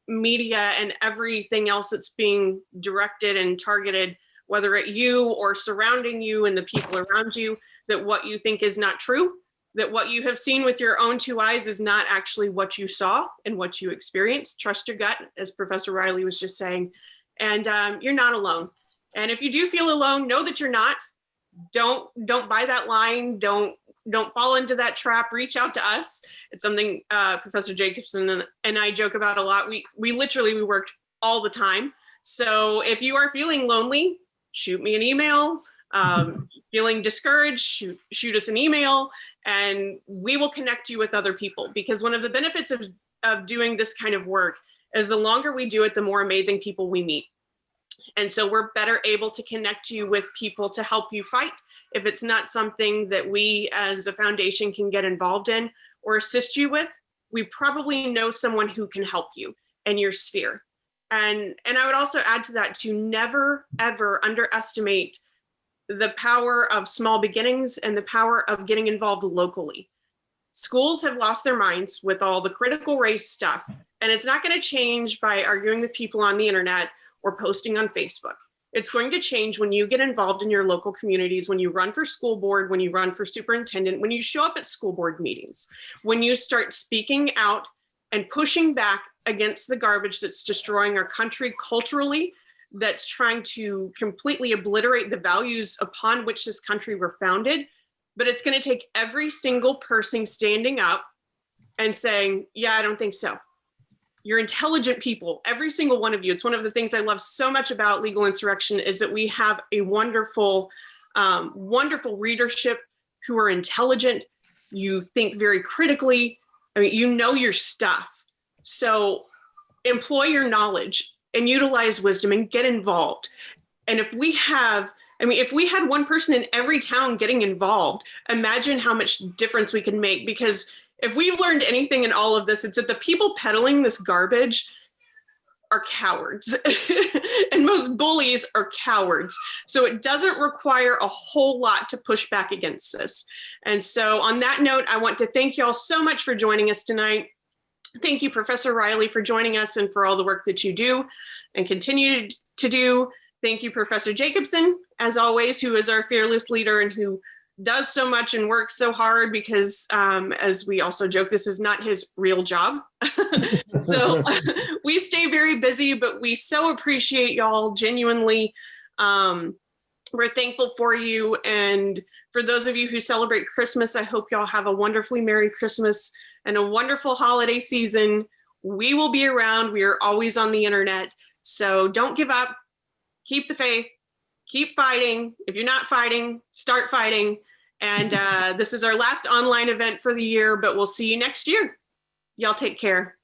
media and everything else that's being directed and targeted, whether at you or surrounding you and the people around you, that what you think is not true, that what you have seen with your own 2 eyes is not actually what you saw and what you experienced. Trust your gut, as Professor Riley was just saying, and you're not alone. And if you do feel alone, know that you're not. Don't buy that line. Don't fall into that trap. Reach out to us. It's something Professor Jacobson and I joke about a lot. We literally work all the time. So if you are feeling lonely, shoot me an email. Feeling discouraged, shoot us an email, and we will connect you with other people. Because one of the benefits of doing this kind of work is the longer we do it, the more amazing people we meet. And so we're better able to connect you with people to help you fight. If it's not something that we as a foundation can get involved in or assist you with, we probably know someone who can help you in your sphere. And I would also add to that to never, ever underestimate the power of small beginnings and the power of getting involved locally. Schools have lost their minds with all the critical race stuff, and it's not going to change by arguing with people on the internet or posting on Facebook. It's going to change when you get involved in your local communities, when you run for school board, when you run for superintendent, when you show up at school board meetings, when you start speaking out and pushing back against the garbage that's destroying our country culturally, that's trying to completely obliterate the values upon which this country were founded. But it's going to take every single person standing up and saying, yeah, I don't think so. You're intelligent people, every single one of you. It's one of the things I love so much about Legal Insurrection is that we have a wonderful, wonderful readership who are intelligent. You think very critically. I mean, you know your stuff. So employ your knowledge and utilize wisdom and get involved. And if we had one person in every town getting involved, imagine how much difference we can make. Because if we've learned anything in all of this, it's that the people peddling this garbage are cowards and most bullies are cowards. So it doesn't require a whole lot to push back against this. And so on that note, I want to thank you all so much for joining us tonight. Thank you, Professor Riley, for joining us and for all the work that you do and continue to do. Thank you, Professor Jacobson, as always, who is our fearless leader and who does so much and works so hard because, as we also joke, this is not his real job. So we stay very busy, but we so appreciate y'all genuinely. We're thankful for you. And for those of you who celebrate Christmas, I hope y'all have a wonderfully Merry Christmas and a wonderful holiday season. We will be around. We are always on the internet. So don't give up. Keep the faith. Keep fighting. If you're not fighting, start fighting. And this is our last online event for the year, but we'll see you next year. Y'all take care.